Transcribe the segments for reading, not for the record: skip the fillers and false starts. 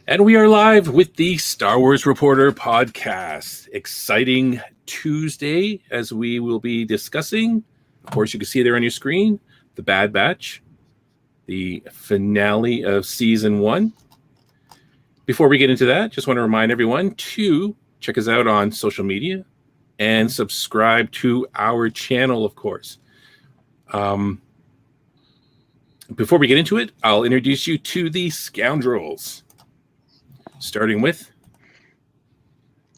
And we are live with the Star Wars Reporter podcast. Exciting Tuesday as we will be discussing, of course, you can see there on your screen, The Bad Batch, the finale of Season 1. Before we get into that, just want to remind everyone to check us out on social media and subscribe to our channel, of course. Before we get into it, I'll introduce you to the Scoundrels. Starting with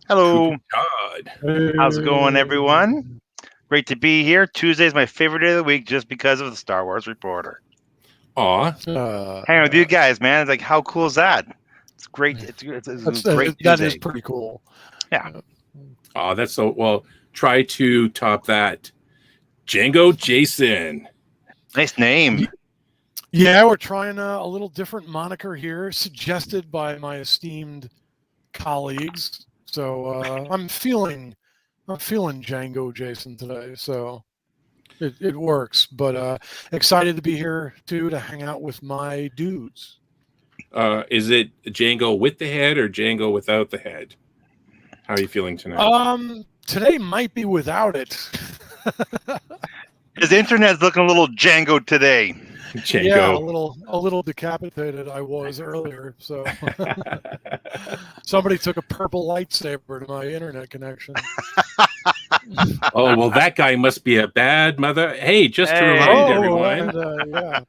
hello, Todd. How's it going, everyone? Great to be here. Tuesday is my favorite day of the week just because of the Star Wars Reporter. Aw. Hanging with you guys, man. It's like, how cool is that? It's great. It's a great that Tuesday. is pretty cool. Yeah. Oh, that's so well. Try to top that. Django Jason. Nice name. Yeah, we're trying a little different moniker here, suggested by my esteemed colleagues. So I'm feeling Django Jason today. So it works. But excited to be here too to hang out with my dudes. Is it Django with the head or Django without the head? How are you feeling tonight? Today might be without it. His internet's looking a little Django today. Django. Yeah, a little decapitated I was earlier. So somebody took a purple lightsaber to my internet connection. Oh, well, that guy must be a bad mother. Hey, just to remind everyone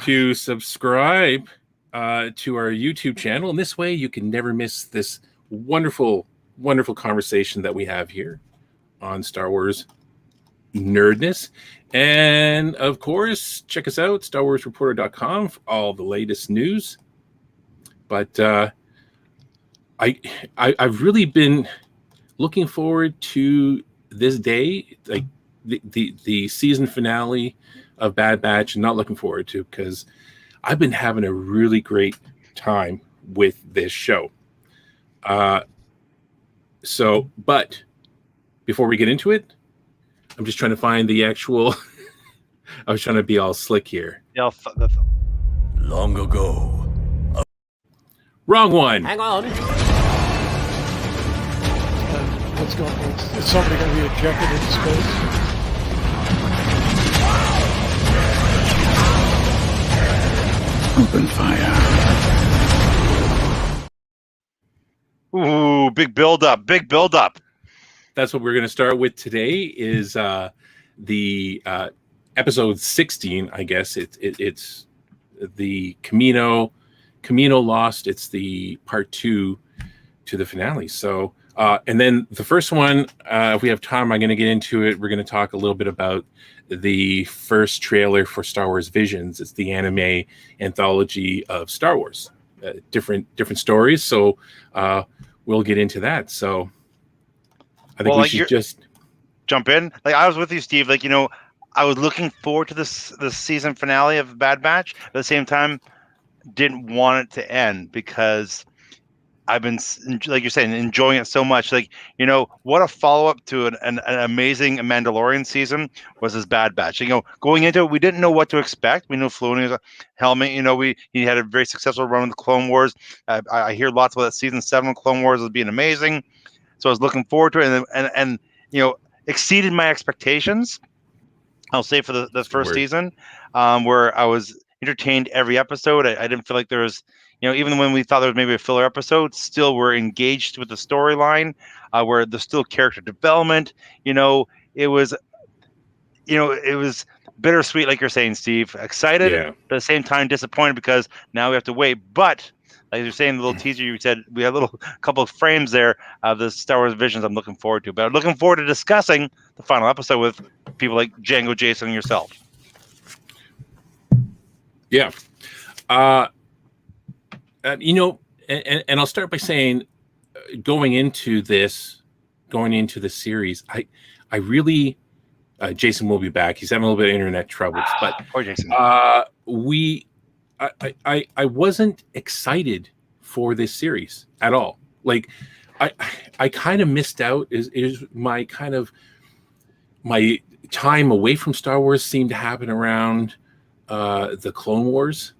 to subscribe to our YouTube channel. And this way you can never miss this wonderful, wonderful conversation that we have here on Star Wars Nerdness. And of course, check us out, StarWarsReporter.com, for all the latest news. But I've really been looking forward to this day, like the season finale of Bad Batch, and not looking forward to, because I've been having a really great time with this show. But before we get into it, I'm just trying to find the actual. I was trying to be all slick here. Long ago. Wrong one. Hang on. What's going on? Is somebody going to be ejected into space? Open fire. Ooh, big build up. Big build up. That's what we're going to start with today. Is the episode 16? I guess it's the Camino Lost. It's the part 2 to the finale. So and then the first one, if we have time, I'm going to get into it. We're going to talk a little bit about the first trailer for Star Wars Visions. It's the anime anthology of Star Wars, different stories. So we'll get into that. So I think we should just jump in. Like, I was with you, Steve. Like, I was looking forward to the season finale of Bad Batch. At the same time, didn't want it to end because I've been, like you're saying, enjoying it so much. Like, what a follow-up to an amazing Mandalorian season was this Bad Batch. Going into it, we didn't know what to expect. We knew Filoni was a helmet. He had a very successful run with the Clone Wars. I hear lots about that season 7 Clone Wars as being amazing. So I was looking forward to it, and exceeded my expectations. I'll say for the first season, where I was entertained every episode. I didn't feel like there was, even when we thought there was maybe a filler episode, still we're engaged with the storyline, where there's still character development. It was bittersweet, like you're saying, Steve. Excited, yeah. But at the same time disappointed because now we have to wait. But like you're saying, the little teaser you said, we had a couple of frames there of the Star Wars Visions I'm looking forward to. But I'm looking forward to discussing the final episode with people like Django Jason and yourself. Yeah. And I'll start by saying, going into the series, I really, Jason will be back. He's having a little bit of internet troubles, but poor Jason. I wasn't excited for this series at all. Like, I kind of missed out. Is my time away from Star Wars seemed to happen around the Clone Wars,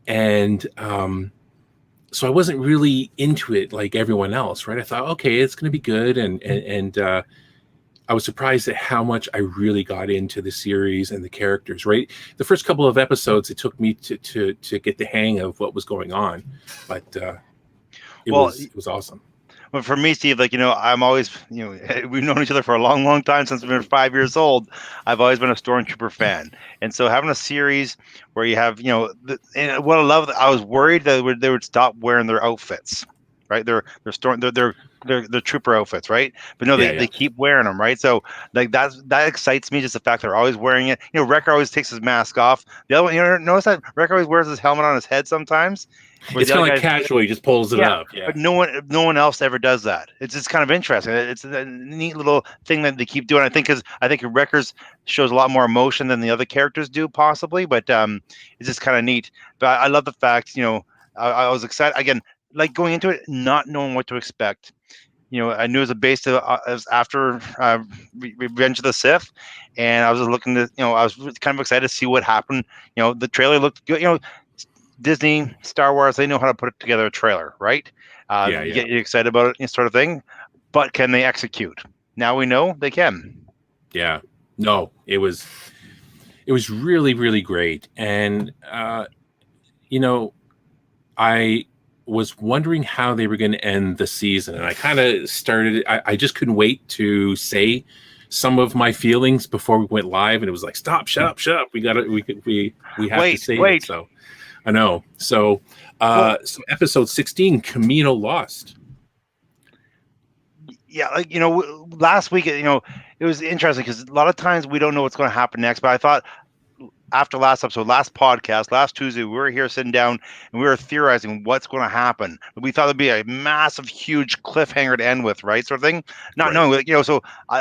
and so I wasn't really into it like everyone else, right? I thought, okay, it's going to be good, and I was surprised at how much I really got into the series and the characters. Right, the first couple of episodes, it took me to get the hang of what was going on, but it was awesome. But for me, Steve, like, I'm always, we've known each other for a long, long time since we've been 5 years old. I've always been a Stormtrooper fan. And so having a series where you have, and what I love, I was worried that they would stop wearing their outfits, right? Their trooper outfits, right? But no, they keep wearing them, right? So like that excites me, just the fact they're always wearing it. Wrecker always takes his mask off. The other one, notice that Wrecker always wears his helmet on his head sometimes. It's kind of like casual. He just pulls it up. Yeah. But no one else ever does that. It's just kind of interesting. It's a neat little thing that they keep doing. I think Wreckers shows a lot more emotion than the other characters do, possibly. But it's just kind of neat. But I love the fact, I was excited again, like going into it, not knowing what to expect. I knew it was based after Revenge of the Sith, and I was looking to, I was kind of excited to see what happened. The trailer looked good. Disney, Star Wars, they know how to put together a trailer, right? You get you excited about it, sort of thing. But can they execute? Now we know they can. Yeah. No, it was really, really great. And I was wondering how they were going to end the season, and I kind of started. I just couldn't wait to say some of my feelings before we went live, and it was like, stop, shut up. We have to say it. So. I know. So, so episode 16, Camino Lost. Yeah, like, last week, it was interesting because a lot of times we don't know what's going to happen next. But I thought after last episode, last podcast, last Tuesday, we were here sitting down and we were theorizing what's going to happen. We thought it'd be a massive, huge cliffhanger to end with, right? Sort of thing. Not knowing,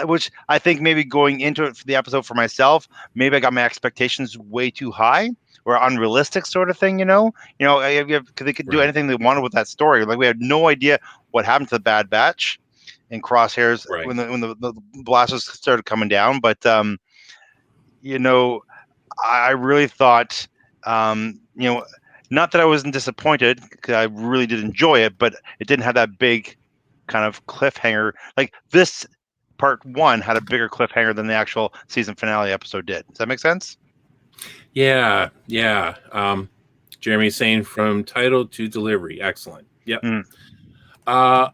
which I think maybe going into it for the episode for myself, maybe I got my expectations way too high. Or unrealistic sort of thing, because they could do anything they wanted with that story. Like, we had no idea what happened to the Bad Batch and Crosshairs when the blasters started coming down. But I really thought, not that I wasn't disappointed, because I really did enjoy it, but it didn't have that big kind of cliffhanger. Like, this part 1 had a bigger cliffhanger than the actual season finale episode did. Does that make sense? Yeah. Jeremy's saying from title to delivery. Excellent. Yep. I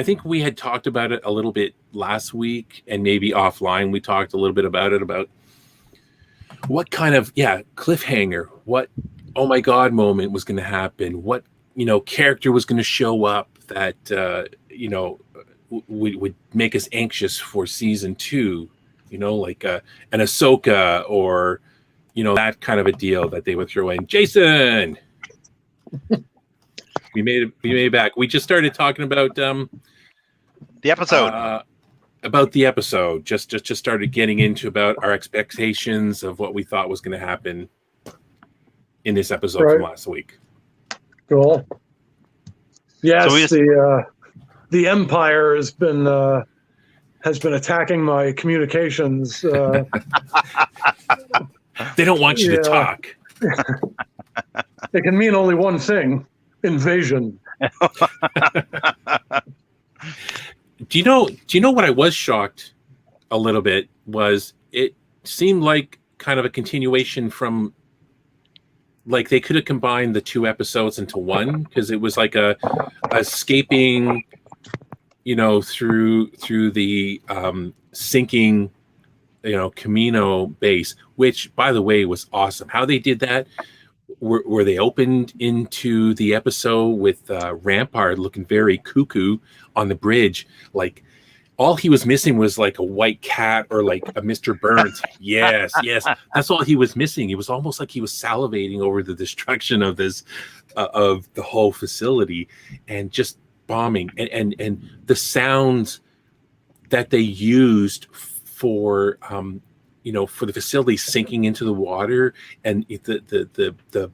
think we had talked about it a little bit last week, and maybe offline we talked a little bit about what kind of cliffhanger, what oh my god moment was going to happen, what character was going to show up that would make us anxious for season 2. Like an Ahsoka or, that kind of a deal that they would throw in. Jason, we made it back. We just started talking about the episode. About the episode. Just started getting into about our expectations of what we thought was going to happen in this episode from last week. Cool. Yes, so the Empire has been attacking my communications. They don't want you to talk. It can mean only one thing: invasion. Do you know what I was shocked a little bit was it seemed like kind of a continuation from, like, they could have combined the 2 episodes into one, because it was like a escaping through the sinking Camino base, which, by the way, was awesome. How they did that, where they opened into the episode with Rampart looking very cuckoo on the bridge, like all he was missing was like a white cat or like a Mr. Burns. Yes, that's all he was missing. It was almost like he was salivating over the destruction of this of the whole facility, and just bombing and the sounds that they used for for the facility sinking into the water, and the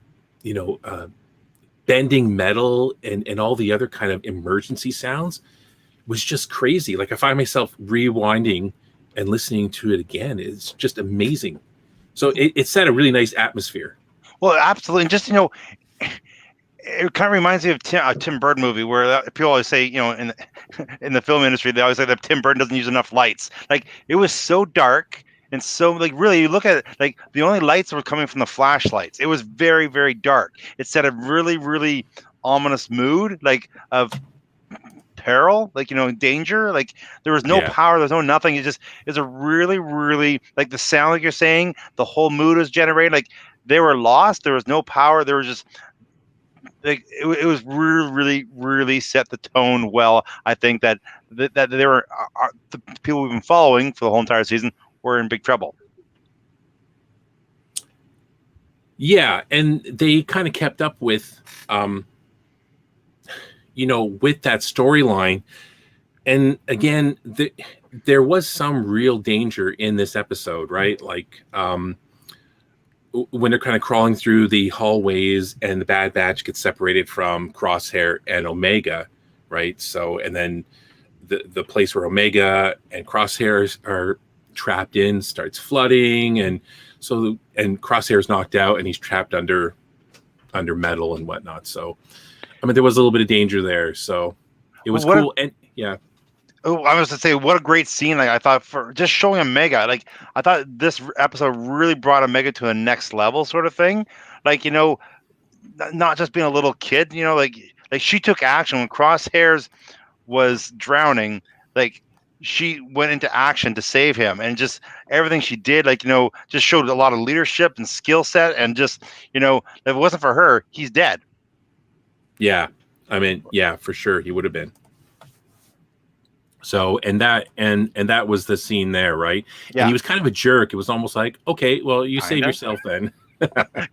bending metal and all the other kind of emergency sounds was just crazy. Like, I find myself rewinding and listening to it again. It's just amazing. So it set a really nice atmosphere. Well, absolutely. And just, it kind of reminds me of a Tim Burton movie where people always say, in in the film industry, they always say that Tim Burton doesn't use enough lights. Like it was so dark and so like really, you look at it, like the only lights were coming from the flashlights. It was very, very dark. It set a really, really ominous mood, like of peril, like danger. Like there was no power, there's no nothing. It's a really, really like the sound, like you're saying, the whole mood was generated. Like they were lost. There was no power. There was just like it was really, really, really set the tone well. I think that they were the people we've been following for the whole entire season were in big trouble. Yeah, and they kind of kept up with, with that storyline. And again, there was some real danger in this episode, right? Like when they're kind of crawling through the hallways and the Bad Batch gets separated from Crosshair and Omega, right? So, and then the place where Omega and Crosshairs are trapped in starts flooding, and Crosshair's knocked out and he's trapped under metal and whatnot. So, I mean, there was a little bit of danger there. So it was cool. And yeah. Oh, I was to say, what a great scene! Like I thought, for just showing Omega, like I thought this episode really brought Omega to a next level, sort of thing. Like not just being a little kid. Like she took action when Crosshairs was drowning. Like she went into action to save him, and just everything she did, like just showed a lot of leadership and skill set, and just if it wasn't for her, he's dead. Yeah, I mean, yeah, for sure, he would have been. So, and that was the scene there, right? Yeah. And he was kind of a jerk. It was almost like, okay, well, you save yourself then.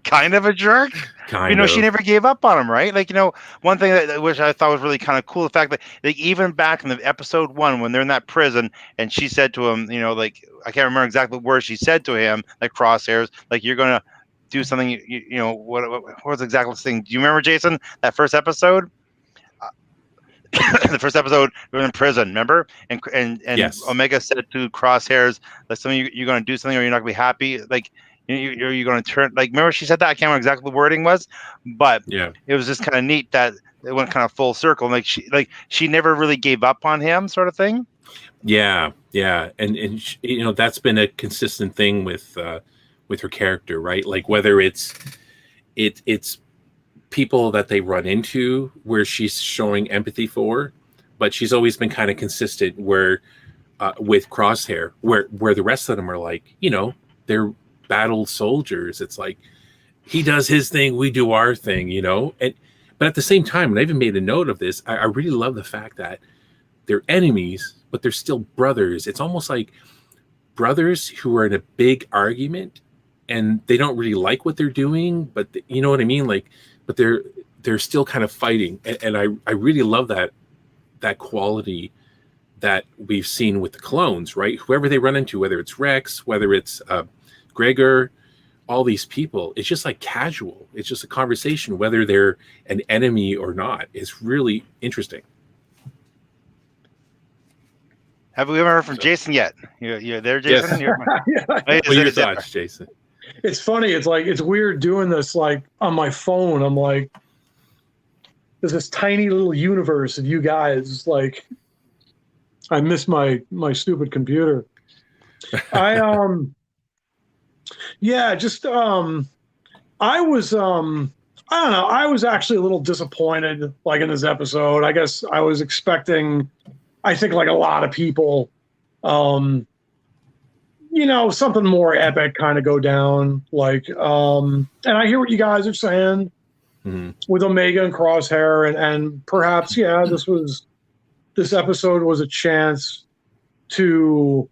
Kind of a jerk. Kind of. She never gave up on him, right? Like, one thing which I thought was really kind of cool, the fact that like even back in the episode 1 when they're in that prison and she said to him, like I can't remember exactly what words she said to him, like Crosshairs, like you're gonna do something. What was exactly the thing? Do you remember, Jason, that first episode? The first episode, we were in prison, remember? And yes. Omega said to Crosshairs, "Like something you're going to do something, or you're not going to be happy. Like you're going to turn." Like remember, she said that. I can't remember exactly what the wording was, but yeah, it was just kind of neat that it went kind of full circle. Like she never really gave up on him, sort of thing. Yeah, and she, that's been a consistent thing with her character, right? Like whether it's people that they run into where she's showing empathy for, but she's always been kind of consistent where with Crosshair, where the rest of them are like, they're battled soldiers. It's like he does his thing, we do our thing, but at the same time, and I even made a note of this, I really love the fact that they're enemies, but they're still brothers. It's almost like brothers who are in a big argument and they don't really like what they're doing, but you know what I mean? Like, but they're still kind of fighting, and I really love that quality that we've seen with the clones, right? Whoever they run into, whether it's Rex, whether it's Gregor, all these people, it's just like casual. It's just a conversation, whether they're an enemy or not. It's really interesting. Have we ever heard from Jason yet? You're there, Jason? Yes. What are your thoughts, Jason? It's funny. It's like, it's weird doing this like on my phone. I'm like, there's this tiny little universe of you guys. Like, I miss my stupid computer. I was I don't know. I was actually a little disappointed, like in this episode. I guess I was expecting, I think like a lot of people, something more epic kind of go down. Like, and I hear what you guys are saying with Omega and Crosshair, and perhaps, this episode was a chance to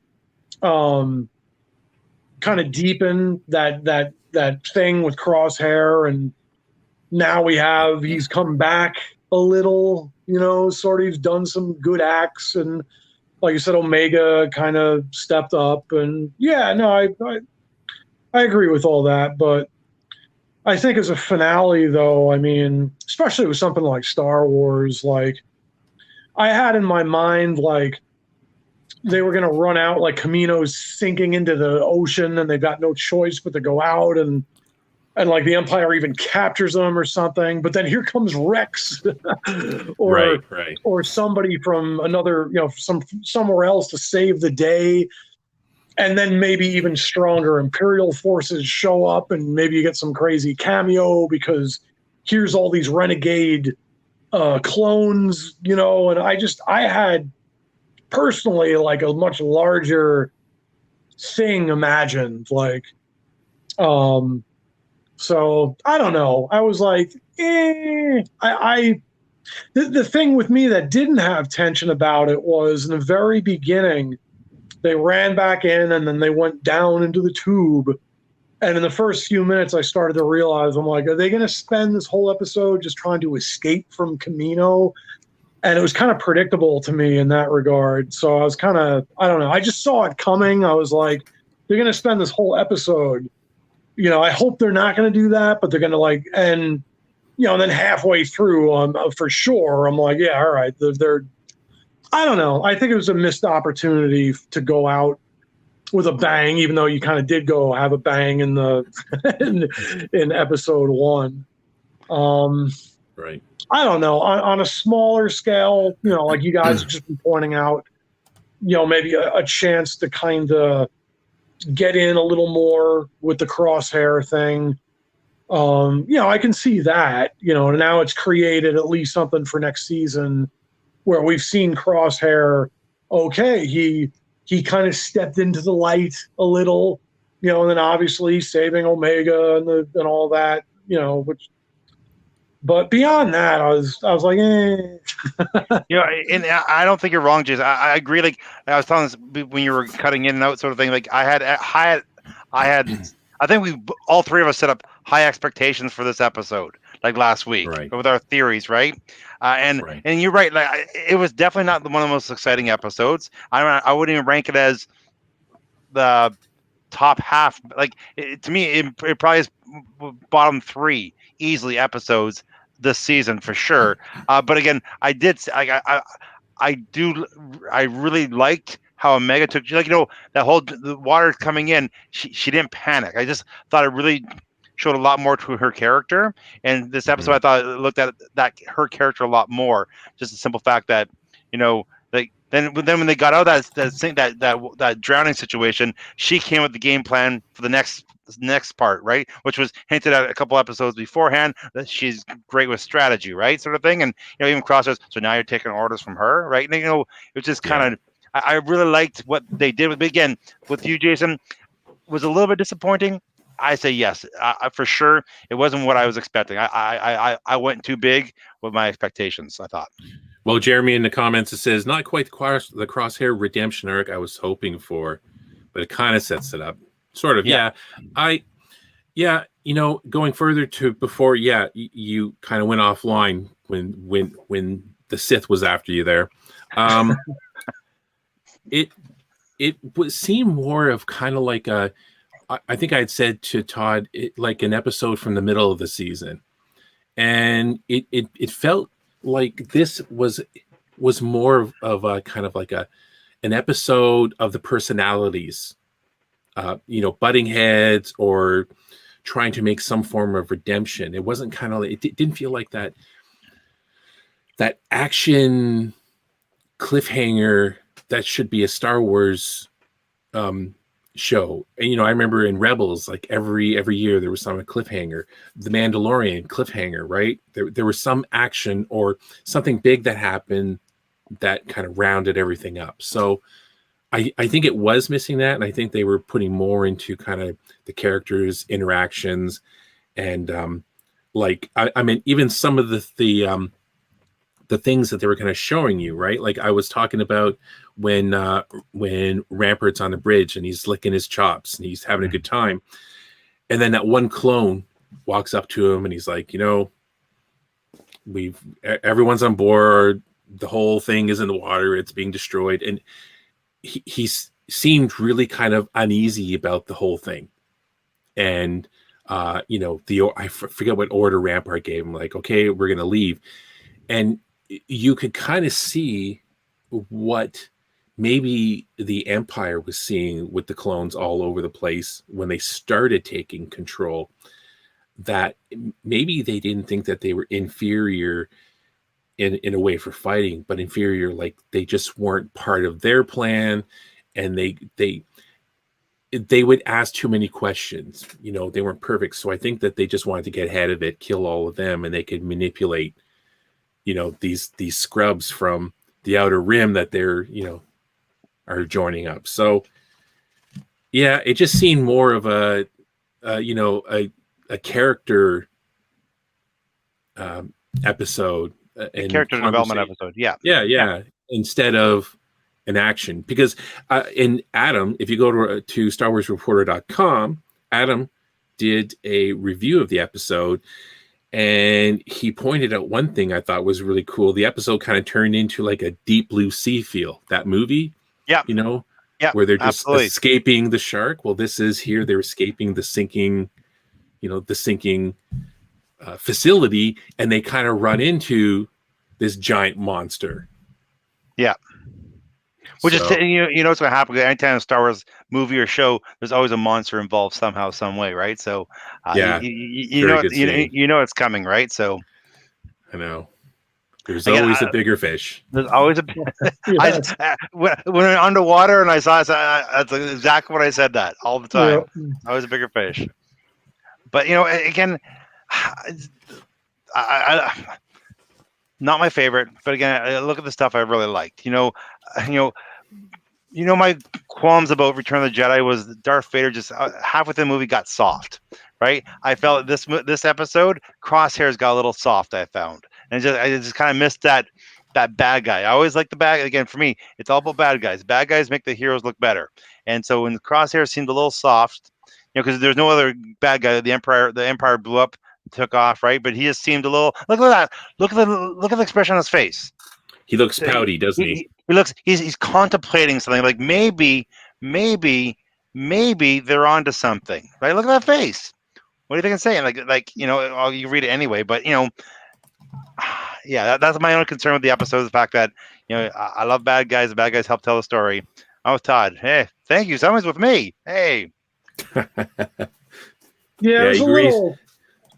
kind of deepen that thing with Crosshair, and now he's come back a little, sort of he's done some good acts, and like you said, Omega kind of stepped up, and I agree with all that. But I think as a finale, though, I mean, especially with something like Star Wars, like I had in my mind, like they were going to run out, like Kamino's sinking into the ocean, and they've got no choice but to go out, and and like the Empire even captures them or something. But then here comes Rex, or right. or somebody from another, somewhere else to save the day. And then maybe even stronger Imperial forces show up, and maybe you get some crazy cameo because here's all these renegade clones, and I had personally like a much larger thing imagined, like, so I don't know. I was like, the thing with me that didn't have tension about it was in the very beginning, they ran back in and then they went down into the tube. And in the first few minutes, I started to realize, I'm like, are they going to spend this whole episode just trying to escape from Kamino? And it was kind of predictable to me in that regard. So I was kind of, I don't know. I just saw it coming. I was like, they're going to spend this whole episode. I hope they're not going to do that, but they're going to and then halfway through, for sure, I'm like, yeah, all right. They're I don't know. I think it was a missed opportunity to go out with a bang, even though you kind of did go have a bang in the in episode 1. Right. I don't know. On a smaller scale, like you guys have just been pointing out, maybe a chance to kind of get in a little more with the Crosshair thing. I can see that, and now it's created at least something for next season where we've seen Crosshair. Okay, he kind of stepped into the light a little, and then obviously saving Omega and all that, but beyond that, I was like, And I don't think you're wrong, Jason. I agree. Like I was telling this when you were cutting in and out, sort of thing. Like I think we all three of us set up high expectations for this episode, like last week, right, with our theories, right? And you're right. Like it was definitely not one of the most exciting episodes. I wouldn't even rank it as the top half. Like to me, it probably is bottom 3 easily episodes this season for sure. But again, I really liked how Omega took, that whole the water coming in. She didn't panic. I just thought it really showed a lot more to her character. And this episode, I thought it looked at that her character a lot more. Just the simple fact that, like then when they got out of that drowning situation, she came with the game plan for the next part, right? Which was hinted at a couple episodes beforehand, that she's great with strategy, right? Sort of thing. And even Crosshair. So now you're taking orders from her, right? And it was just kind of. I really liked what they did with, again, with you, Jason, was a little bit disappointing. I say yes, for sure. It wasn't what I was expecting. I went too big with my expectations, I thought. Well, Jeremy in the comments, it says, not quite the Crosshair redemption arc I was hoping for, but it kind of sets it up. Sort of, yeah. Going further to before, you kind of went offline when the Sith was after you there. It would seem more of kind of like I think I had said to Todd, like an episode from the middle of the season, and it felt like this was more of a kind of like an episode of the personalities, butting heads or trying to make some form of redemption. It wasn't kind of, it didn't feel like that action cliffhanger that should be a Star Wars show. And I remember in Rebels, like every year there was some cliffhanger. The Mandalorian cliffhanger, right? There was some action or something big that happened that kind of rounded everything up. So I think it was missing that, and I think they were putting more into kind of the characters' interactions, and I mean, even some of the things that they were kind of showing you, right? Like I was talking about when Rampart's on the bridge and he's licking his chops and he's having a good time, and then that one clone walks up to him and he's like, everyone's on board, the whole thing is in the water, it's being destroyed, and he seemed really kind of uneasy about the whole thing. And I forget what order Rampart gave him, like, okay, we're gonna leave. And you could kind of see what maybe the Empire was seeing with the clones all over the place when they started taking control. that maybe they didn't think that they were inferior in a way for fighting, but inferior, like they just weren't part of their plan, and they would ask too many questions. They weren't perfect. So I think that they just wanted to get ahead of it, kill all of them, and they could manipulate, these scrubs from the outer rim that they're, are joining up. So yeah, it just seemed more of a character episode. A character development episode. Yeah. Instead of an action, because in Adam, if you go to StarWarsReporter.com, Adam did a review of the episode, and he pointed out one thing I thought was really cool. The episode kind of turned into like a Deep Blue Sea feel. That movie, where they're just escaping the shark. Well, this is here. They're escaping the sinking, facility, and they kind of run into this giant monster. Yeah. Which is, what's going to happen. Anytime a Star Wars movie or show, there's always a monster involved somehow, some way, right? So, you know it's coming, right? So, I know. There's always a bigger fish. There's always a. When I'm underwater and I saw that's exactly what I said that all the time. Yeah. Always a bigger fish. But again, I not my favorite. But again, I look at the stuff I really liked. My qualms about Return of the Jedi was Darth Vader just halfway through the movie got soft, right? I felt this episode, Crosshairs got a little soft, I found. And I just kind of missed that bad guy. I always like the bad. Again, for me, it's all about bad guys. Bad guys make the heroes look better. And so when the Crosshairs seemed a little soft, because there's no other bad guy. The Empire blew up, took off, right? But he just seemed a little. Look at that. Look at the expression on his face. He looks pouty, doesn't he? He looks. He's contemplating something. Like maybe they're onto something, right? Look at that face. What do you think I'm saying? You read it anyway, but yeah, that's my own concern with the episode. The fact that I love bad guys. The bad guys help tell the story. I was Todd. Hey, thank you. Someone's with me. Hey. There's a little.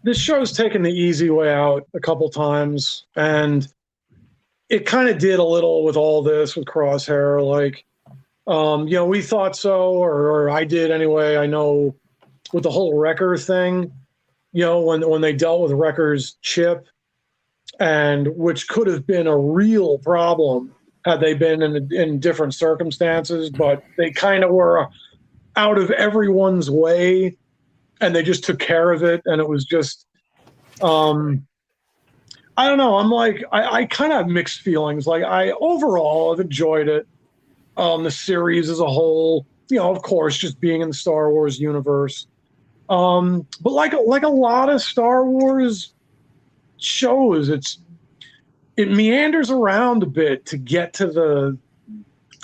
This show's taken the easy way out a couple times, and it kind of did a little with all this with Crosshair. Like, we thought so, or I did anyway. I know with the whole Wrecker thing, when they dealt with Wrecker's chip, and which could have been a real problem had they been in different circumstances, but they kind of were out of everyone's way, and they just took care of it, and it was just, I don't know. I'm like, I kind of have mixed feelings. Like, I overall have enjoyed it, the series as a whole. Of course, just being in the Star Wars universe. But like a lot of Star Wars shows, it meanders around a bit to get to the.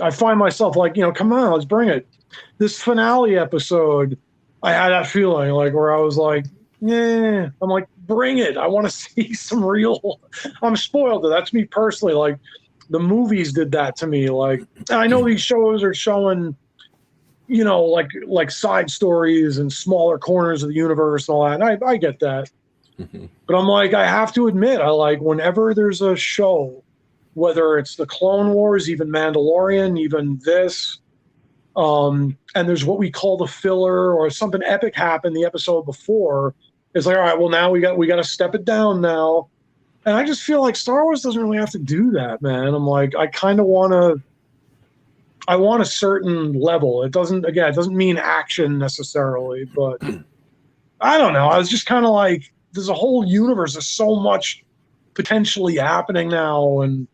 I find myself like, come on, let's bring it. This finale episode, I had that feeling like where I was like, yeah, I'm like, bring it. I want to see some real. I'm spoiled. That's me personally. Like, the movies did that to me. Like, I know these shows are showing, like side stories and smaller corners of the universe and all that. And I get that. Mm-hmm. But I'm like, I have to admit, I like whenever there's a show, whether it's the Clone Wars, even Mandalorian, even this, and there's what we call the filler or something epic happened the episode before. It's like, all right, well, now we got to step it down now. And I just feel like Star Wars doesn't really have to do that, man. I'm like, I kind of I want a certain level. It doesn't mean action necessarily, but I don't know. I was just kind of like, there's a whole universe. There's so much potentially happening now. And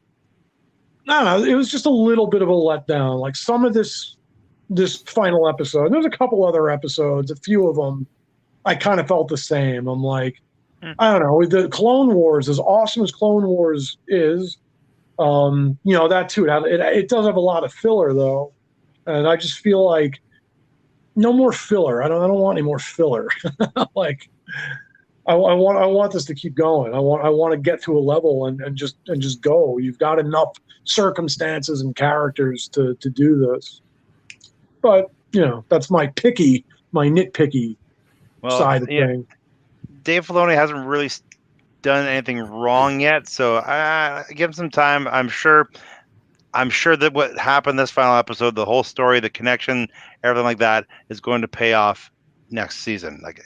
I don't know. It was just a little bit of a letdown. Like some of this final episode, there's a couple other episodes, a few of them, I kind of felt the same. I'm like, I don't know. The Clone Wars, as awesome as Clone Wars is, that too. It does have a lot of filler though, and I just feel like no more filler. I don't want any more filler. Like, I want this to keep going. I want to get to a level and just go. You've got enough circumstances and characters to do this. But that's my nitpicky side of thing. Dave Filoni hasn't really done anything wrong yet, so give him some time. I'm sure that what happened this final episode, the whole story, the connection, everything like that, is going to pay off next season. Like,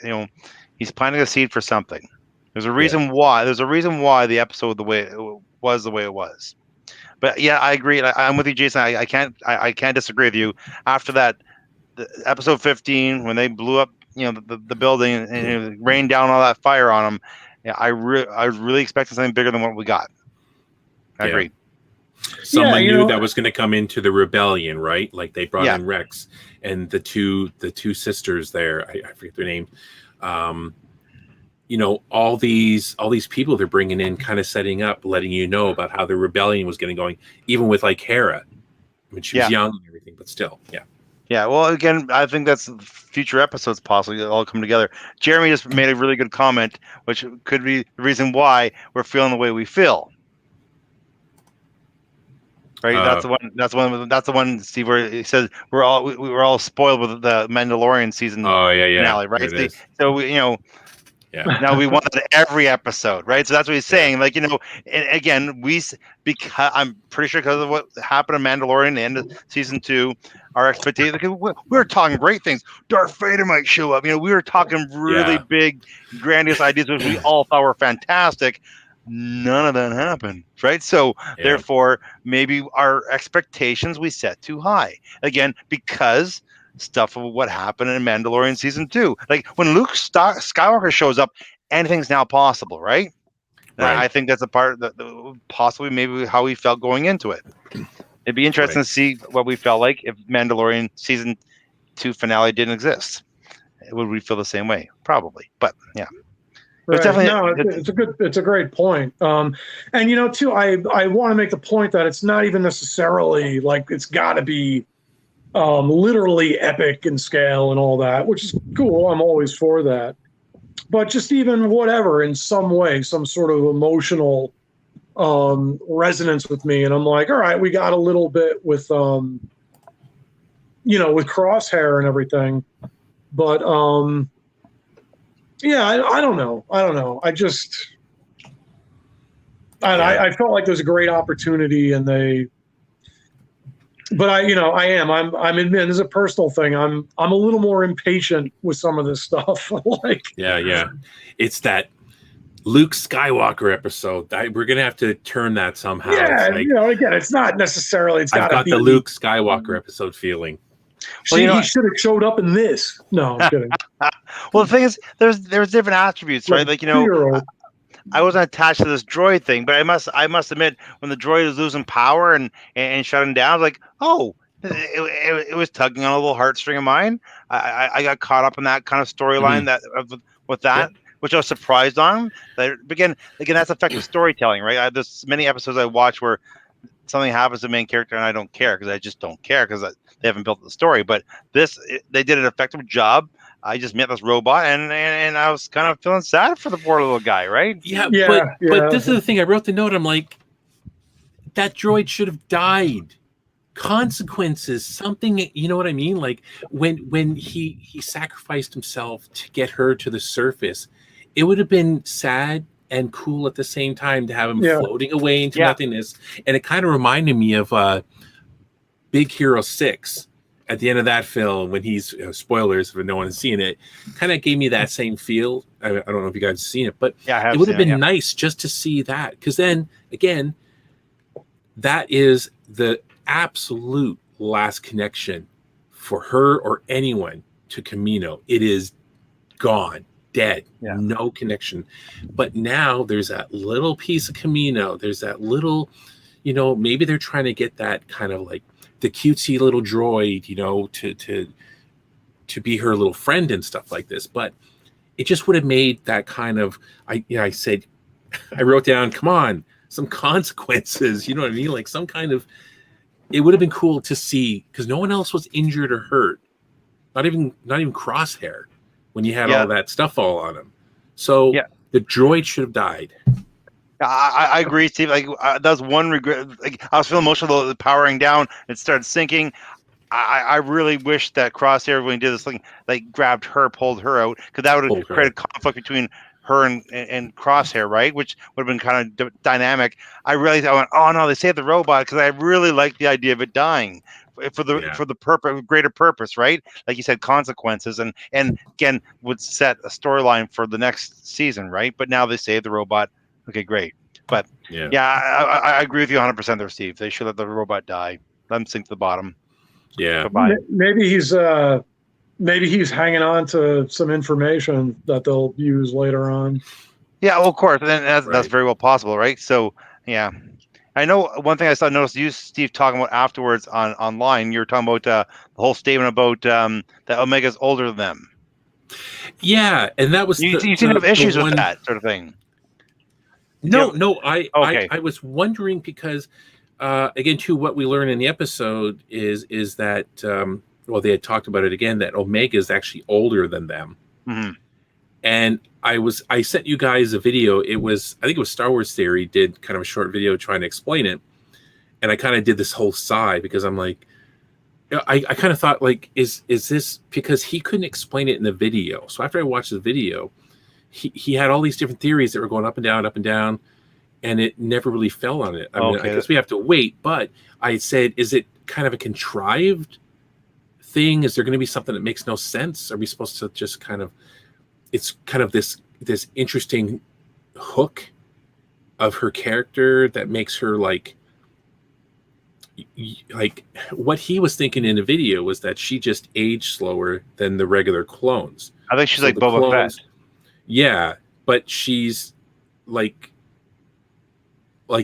he's planting a seed for something. There's a reason why. There's a reason why the episode the way it was. But yeah, I agree. I'm with you, Jason. I can't disagree with you. After that, the episode 15, when they blew up, the building and it rained down all that fire on them, I was really expecting something bigger than what we got. I agree. Someone knew that was going to come into the rebellion, right? Like they brought in Rex and the two sisters there. I forget their name. All these people they're bringing in, kind of setting up, letting you know about how the rebellion was getting going, even with like Hera. I mean, she was young and everything, but still, Yeah, well, again, I think that's future episodes possibly all come together. Jeremy just made a really good comment, which could be the reason why we're feeling the way we feel. Right, that's the one. Steve, where he says we were all spoiled with the Mandalorian season finale, right? So now we want that every episode, right? So that's what he's saying. Like, and again, because I'm pretty sure because of what happened in Mandalorian, the end of season 2, our expectations. We were talking great things. Darth Vader might show up. We were talking really big, grandiose ideas, which we all thought were fantastic. None of that happened, right? So therefore, maybe our expectations we set too high again because stuff of what happened in Mandalorian season 2. Like when Luke Skywalker shows up, anything's now possible, right? I think that's a part that possibly maybe how we felt going into it. It'd be interesting to see what we felt like if Mandalorian season 2 finale didn't exist. Would we feel the same way? Probably, but yeah. Right. It's a great point. And too, I want to make the point that it's not even necessarily like it's got to be literally epic in scale and all that, which is cool. I'm always for that. But just even whatever in some way, some sort of emotional resonance with me, and I'm like, all right, we got a little bit with with Crosshair and everything, but I don't know. I felt like there's a great opportunity, and I'm admitting this is a personal thing. I'm a little more impatient with some of this stuff. It's that Luke Skywalker episode. We're gonna have to turn that somehow. Again, it's not necessarily. I've got the Luke Skywalker episode feeling. He should have showed up in this. No, I'm kidding. Well, the thing is, there's different attributes, right? Like I wasn't attached to this droid thing, but I must admit, when the droid was losing power and shutting down, I was like, oh, it was tugging on a little heartstring of mine. I got caught up in that kind of storyline which I was surprised on. Again, that's effective storytelling, right? There's many episodes I watch where something happens to the main character and I don't care because I just don't care because they haven't built the story. But they did an effective job. I just met this robot and I was kind of feeling sad for the poor little guy, right? But this is the thing. I wrote the note. I'm like, that droid should have died. Consequences, something, you know what I mean? Like when he sacrificed himself to get her to the surface, it would have been sad and cool at the same time to have him floating away into nothingness. And it kind of reminded me of Big Hero 6 at the end of that film when he's spoilers for no one has seen it, kind of gave me that same feel. I don't know if you guys have seen it, but it would have been nice just to see that, because then again, that is the absolute last connection for her or anyone to Kamino. It is gone, dead, no connection. But now there's that little piece of Kamino. There's that little, maybe they're trying to get that kind of like the cutesy little droid, to be her little friend and stuff like this. But it just would have made that kind of, I wrote down, come on, some consequences, you know what I mean? Like some kind of, it would have been cool to see, because no one else was injured or hurt. Not even Crosshair when you had all that stuff all on him. So the droid should have died. I agree, Steve. Like that was one regret. Like I was feeling emotional, the powering down, it started sinking. I really wish that Crosshair, when he did this thing, like grabbed her, pulled her out, because that would have created conflict between her and Crosshair, right? Which would have been kind of dynamic. I went, oh no, they saved the robot, because I really like the idea of it dying for the purpose, greater purpose, right? Like you said, consequences, and again would set a storyline for the next season, right? But now they saved the robot. Okay, great. But I agree with you 100% there, Steve. They should let the robot die. Let him sink to the bottom. Yeah. Goodbye. Maybe he's hanging on to some information that they'll use later on. Yeah, well, of course, and that's very well possible, right? So, yeah, I know one thing I noticed you, Steve, talking about afterwards online. You were talking about the whole statement about that Omega's older than them. Yeah, and that was you seem to have issues with that sort of thing. No, I was wondering because again, too, what we learned in the episode is that they had talked about it again, that Omega is actually older than them. Mm-hmm. And I sent you guys a video. I think it was Star Wars Theory did kind of a short video trying to explain it. And I kind of did this whole sigh because I'm like, I kind of thought, like, is this because he couldn't explain it in the video? So after I watched the video, he had all these different theories that were going up and down, and it never really fell on it. I mean, I guess we have to wait. But I said, is it kind of a contrived thing? Is there going to be something that makes no sense? Are we supposed to just kind of, it's kind of this interesting hook of her character that makes her like what he was thinking in the video was that she just aged slower than the regular clones. I think she's like Boba Fett. Yeah, but she's like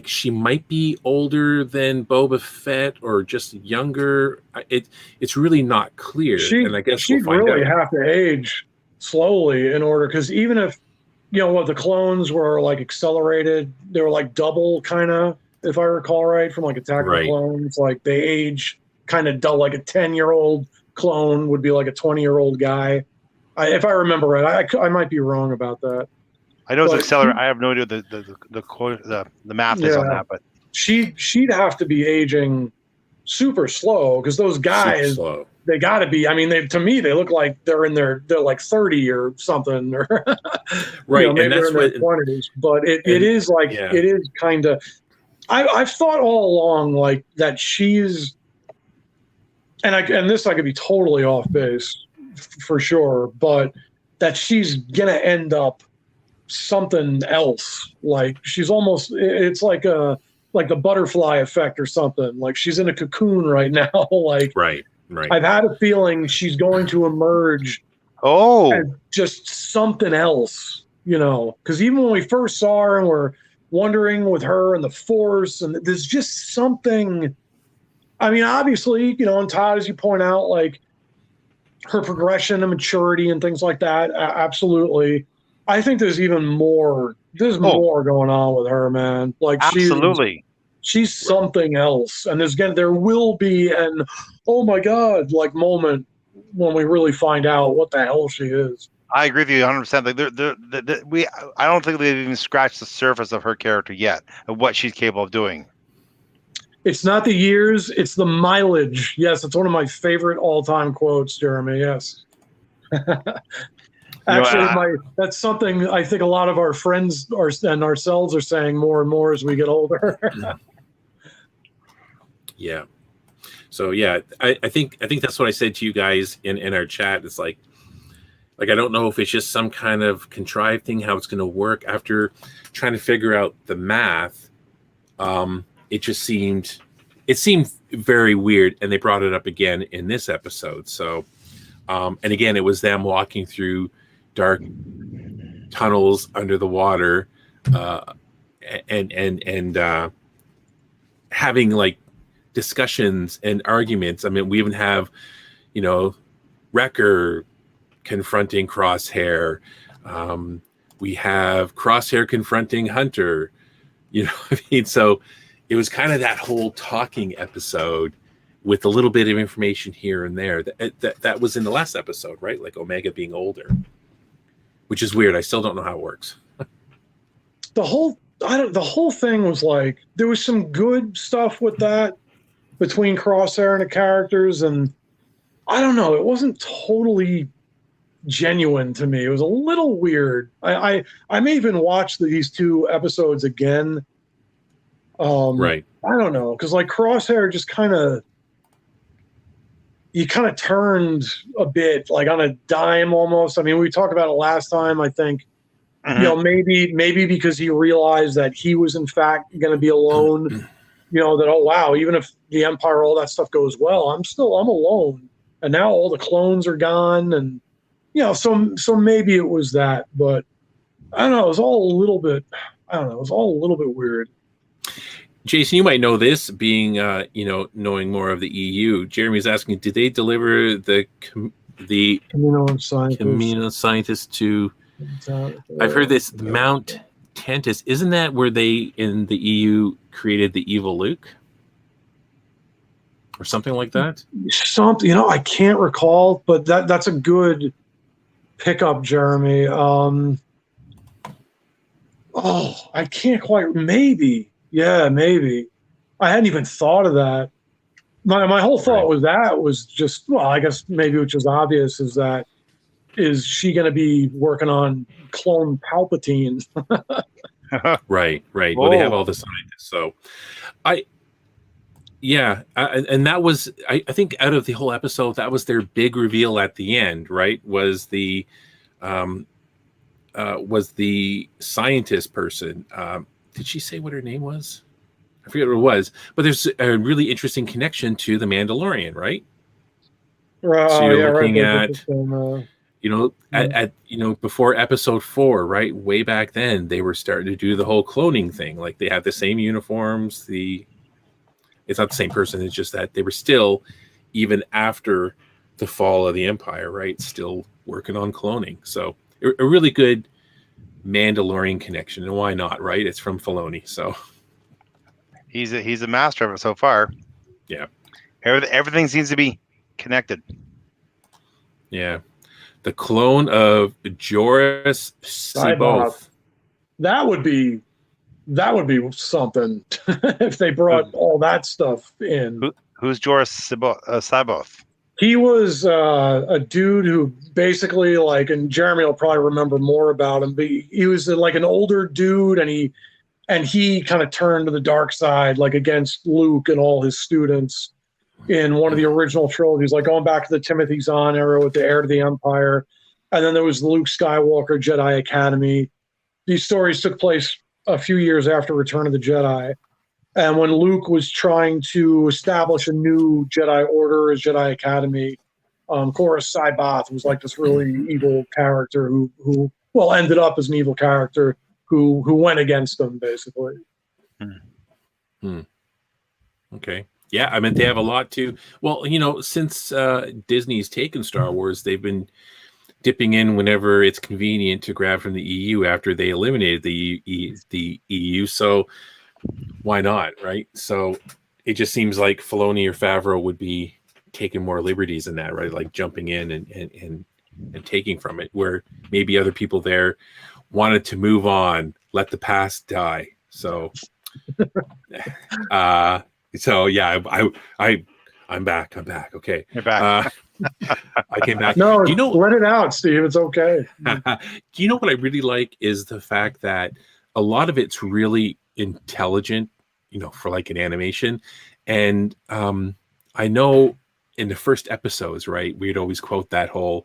she might be older than Boba Fett or just younger. It's really not clear. And I guess she'd really have to age slowly in order, because even if the clones were like accelerated, they were like double kind of, if I recall right, from like Attack of the Clones, like they age kind of dull. Like a 10-year-old clone would be like a 20-year-old guy. If I remember right, I might be wrong about that. I know it's accelerated. I have no idea the math is on that, but she'd have to be aging super slow, because those guys, they got to be. I mean, to me, they look like they're like 30 or something, or right. Maybe they're in their 20s. But it is like it is kind of. I've thought all along like that she's, and this I could be totally off base for sure, but that she's gonna end up something else. Like she's almost, it's like the butterfly effect or something. Like she's in a cocoon right now. Like right. I've had a feeling she's going to emerge as just something else, because even when we first saw her and we're wondering with her and the Force, and there's just something. I mean, obviously, and Todd, as you point out, like her progression and maturity and things like that, absolutely. I think there's even more. There's more going on with her, man. Like absolutely, she's something else. And there will be an oh my god like moment when we really find out what the hell she is. I agree with you 100%. Like I don't think they've even scratched the surface of her character yet, of what she's capable of doing. It's not the years, it's the mileage. Yes, it's one of my favorite all-time quotes, Jeremy. Yes. Actually, that's something I think a lot of our friends and ourselves are saying more and more as we get older. Yeah. So yeah, I think that's what I said to you guys in our chat. It's like I don't know if it's just some kind of contrived thing, how it's going to work. After trying to figure out the math, it seemed very weird, and they brought it up again in this episode. So, and again, it was them walking through dark tunnels under the water, and having like discussions and arguments. I mean, we even have, Wrecker confronting Crosshair. We have Crosshair confronting Hunter. So it was kind of that whole talking episode with a little bit of information here and there. That was in the last episode, right? Like Omega being older, which is weird. I still don't know how it works. The whole thing was like, there was some good stuff with that between Crosshair and the characters, and I don't know, it wasn't totally genuine to me. It was a little weird. I may even watch these 2 episodes again. Right. I don't know, because like Crosshair just kind of turned a bit like on a dime almost. I mean, we talked about it last time. I think maybe because he realized that he was in fact going to be alone. That oh wow, even if the Empire, all that stuff goes well, I'm alone, and now all the clones are gone, and so maybe it was that, but I don't know. It was all a little bit. I don't know. It was all a little bit weird. Jason, you might know this, being knowing more of the EU. Jeremy's asking, did they deliver the Camino scientists to? I've heard this Mount Tantus. Isn't that where they in the EU created the evil Luke, or something like that? Something, I can't recall, but that's a good pickup, Jeremy. I can't quite. Maybe. Yeah, maybe. I hadn't even thought of that. My whole thought was just, well, I guess maybe which is obvious is she going to be working on clone Palpatine? Right. Well, they have all the scientists, so and that was, I think, out of the whole episode, that was their big reveal at the end, right? Was the scientist person. Did she say what her name was? I forget what it was, but there's a really interesting connection to the Mandalorian, right? So you're looking at, before episode 4, right? Way back then, they were starting to do the whole cloning thing. Like they have the same uniforms. It's not the same person. It's just that they were still, even after the fall of the Empire, right? Still working on cloning. So a really good Mandalorian connection, and why not, right? It's from Filoni, so he's a master of it so far. Yeah, everything seems to be connected. Yeah, the clone of Joris C'baoth. That would be something if they brought all that stuff in. Who's Joris C'baoth? He was a dude who basically, like, and Jeremy will probably remember more about him, but he was like an older dude, and he kind of turned to the dark side, like against Luke and all his students in one of the original trilogies, like going back to the Timothy Zahn era with the Heir to the Empire. And then there was the Luke Skywalker Jedi Academy. These stories took place a few years after Return of the Jedi. And when Luke was trying to establish a new Jedi Order, his Jedi Academy, Joris C'baoth was like this really evil character who ended up as an evil character who went against them, basically. Okay. Yeah, I mean, they have a lot to... Well, since Disney's taken Star Wars, they've been dipping in whenever it's convenient to grab from the EU after they eliminated the EU. So why not, right? So it just seems like Filoni or Favreau would be taking more liberties in that, right? Like jumping in and taking from it, where maybe other people there wanted to move on, let the past die. So, I'm back. Okay, you're back. I came back. No, let it out, Steve. It's okay. Do you know what I really like is the fact that a lot of it's really intelligent, for like an animation. And I know in the first episodes, right, we'd always quote that whole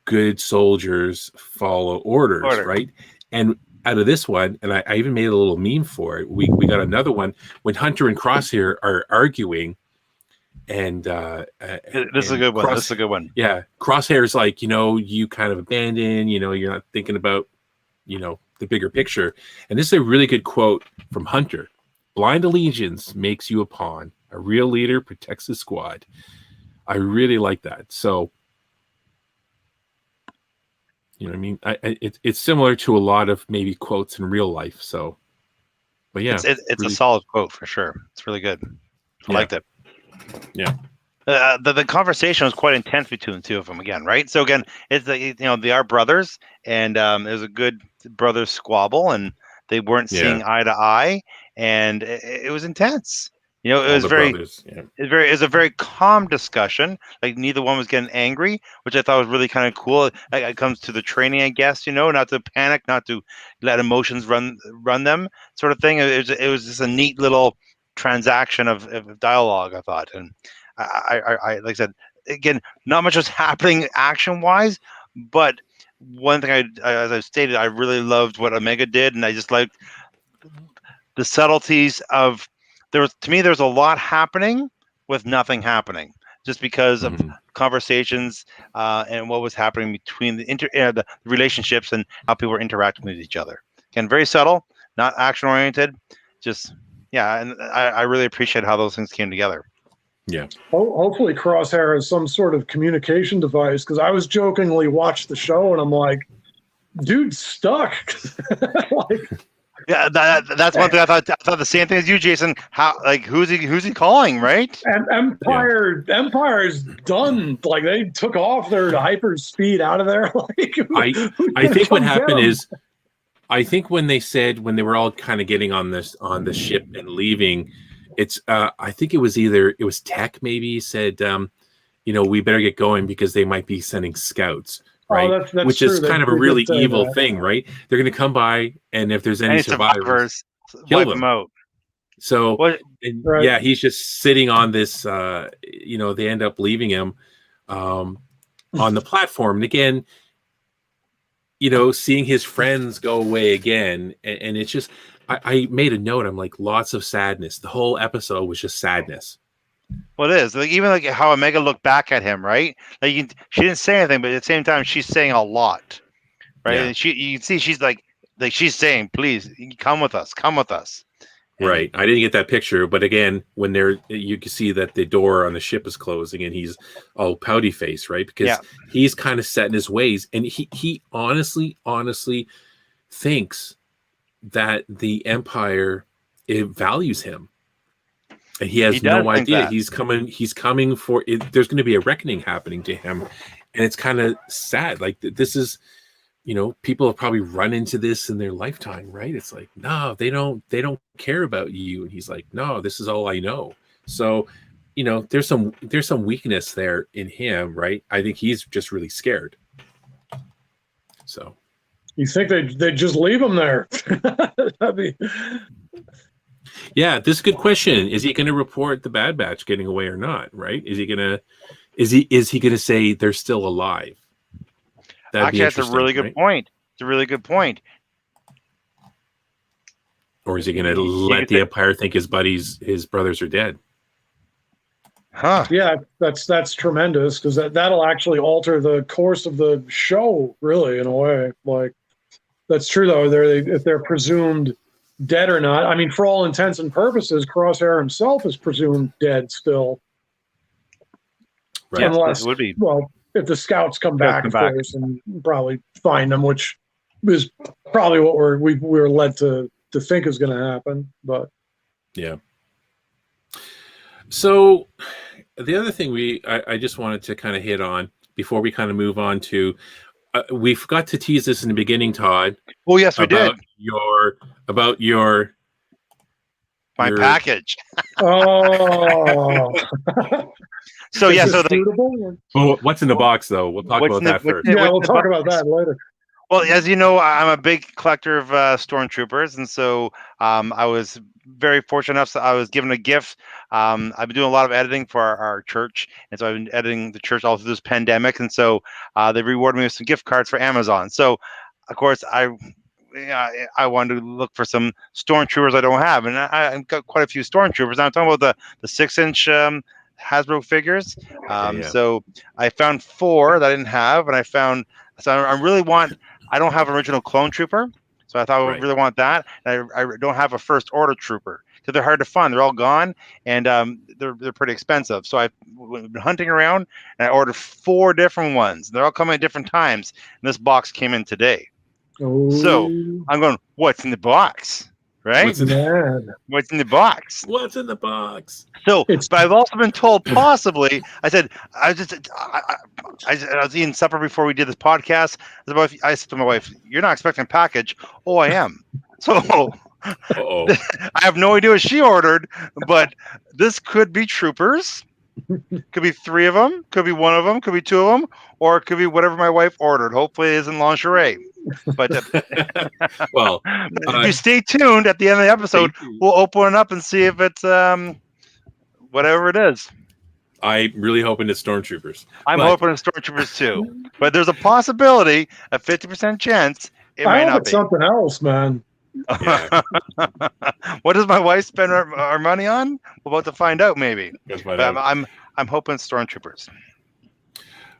good soldiers follow orders, right? And out of this one, and I even made a little meme for it, we got another one when Hunter and Crosshair are arguing. And this is a good one. This is a good one. Yeah. Crosshair's like, you kind of abandon, you're not thinking about, the bigger picture. And this is a really good quote from Hunter. Blind allegiance makes you a pawn. A real leader protects his squad. I really like that. So, you know what I mean? It's similar to a lot of maybe quotes in real life. So, but yeah. It's really a solid quote for sure. It's really good. I liked it. Yeah. The conversation was quite intense between the two of them again, right? So again, it's they are brothers, and there's a good brothers squabble, and they weren't seeing eye to eye, and it was intense. You know, it All was the very, brothers, yeah. it was a very calm discussion. Like neither one was getting angry, which I thought was really kind of cool. Like, it comes to the training, I guess. You know, not to panic, not to let emotions run them, sort of thing. It was just a neat little transaction of dialogue, I thought. And I like I said, again, not much was happening action wise, but one thing as I stated, I really loved what Omega did, and I just liked the subtleties of there's a lot happening with nothing happening, just because of conversations and what was happening between the relationships and how people were interacting with each other. Again, very subtle, not action oriented, just yeah. And I really appreciate how those things came together. Yeah. Hopefully Crosshair has some sort of communication device, because I was jokingly watched the show and I'm like, dude's stuck. Like, yeah, that's one thing I thought the same thing as you, Jason. How, like, who's he calling, right? and Empire's done. Like, they took off their hyper speed out of there. Like, I think what happened is, I think when they were all kind of getting on the ship and leaving, it's I think it was Tech maybe said, we better get going because they might be sending scouts. Right, that's which true. is kind of a really evil thing, right? They're going to come by, and if there's any survivors, kill them out. So, yeah, he's just sitting on this. They end up leaving him on the platform, and again, seeing his friends go away again, and it's just. I made a note. I'm like, lots of sadness. The whole episode was just sadness. Well, it is like even like how Omega looked back at him, right? Like she didn't say anything, but at the same time, she's saying a lot, right? Yeah. And you can see she's like she's saying, "Please come with us, come with us." Right. I didn't get that picture, but again, when you can see that the door on the ship is closing, and he's all pouty face, right? Because he's kind of set in his ways, and he honestly thinks that the Empire values him. And he has no idea. That. He's coming for it. There's going to be a reckoning happening to him. And it's kind of sad. Like, this is, people have probably run into this in their lifetime, right? It's like, no, they don't care about you. And he's like, no, this is all I know. So, there's some weakness there in him, right? I think he's just really scared. So you think they just leave him there? Yeah, this is a good question. Is he going to report the Bad Batch getting away or not? Right? Is he going to say they're still alive? Actually, that's a really good point. It's a really good point. Or is he going to let the Empire think his brothers are dead? Huh? Yeah, that's tremendous, because that'll actually alter the course of the show, really, in a way. Like, that's true though. If they're presumed dead or not. I mean, for all intents and purposes, Crosshair himself is presumed dead still. Right. Unless, it would be. Well, if the scouts come back, of course, and probably find them, which is probably what we were led to think is going to happen. But yeah. So the other thing I just wanted to kind of hit on before we kind of move on to. We forgot to tease this in the beginning, Todd. Oh yes, we did. About your package. Oh. So what's in the box though? We'll talk about that first. Yeah, we'll talk about that later. Well, as you know, I'm a big collector of stormtroopers, and so I was very fortunate enough. So I was given a gift. I've been doing a lot of editing for our church, and so I've been editing the church all through this pandemic, and so they rewarded me with some gift cards for Amazon. So, of course, I wanted to look for some stormtroopers I don't have, and I've got quite a few stormtroopers. Now I'm talking about the 6-inch Hasbro figures. So I found 4 that I didn't have, and I don't have original clone trooper, so I thought I really want that. And I don't have a first order trooper because they're hard to find. They're all gone, and they're pretty expensive. So I've been hunting around, and I ordered 4 different ones. They're all coming at different times, and this box came in today. Oh. So I'm going, what's in the box? Right? What's in the box? What's in the box? So, but I've also been told possibly. I was eating supper before we did this podcast. I said to my wife, "You're not expecting a package." Oh, I am. So Uh-oh. I have no idea what she ordered, but this could be Troopers. Could be 3 of them. Could be 1 of them. Could be 2 of them. Or it could be whatever my wife ordered. Hopefully, it isn't lingerie. But Well, if you stay tuned at the end of the episode, we'll open it up and see if it's whatever it is. I'm really hoping it's Stormtroopers. I'm hoping it's Stormtroopers too. But there's a possibility, a 50% chance, it might not be. Something else, man. Yeah. What does my wife spend our money on? We're about to find out, maybe. But I'm hoping it's Stormtroopers.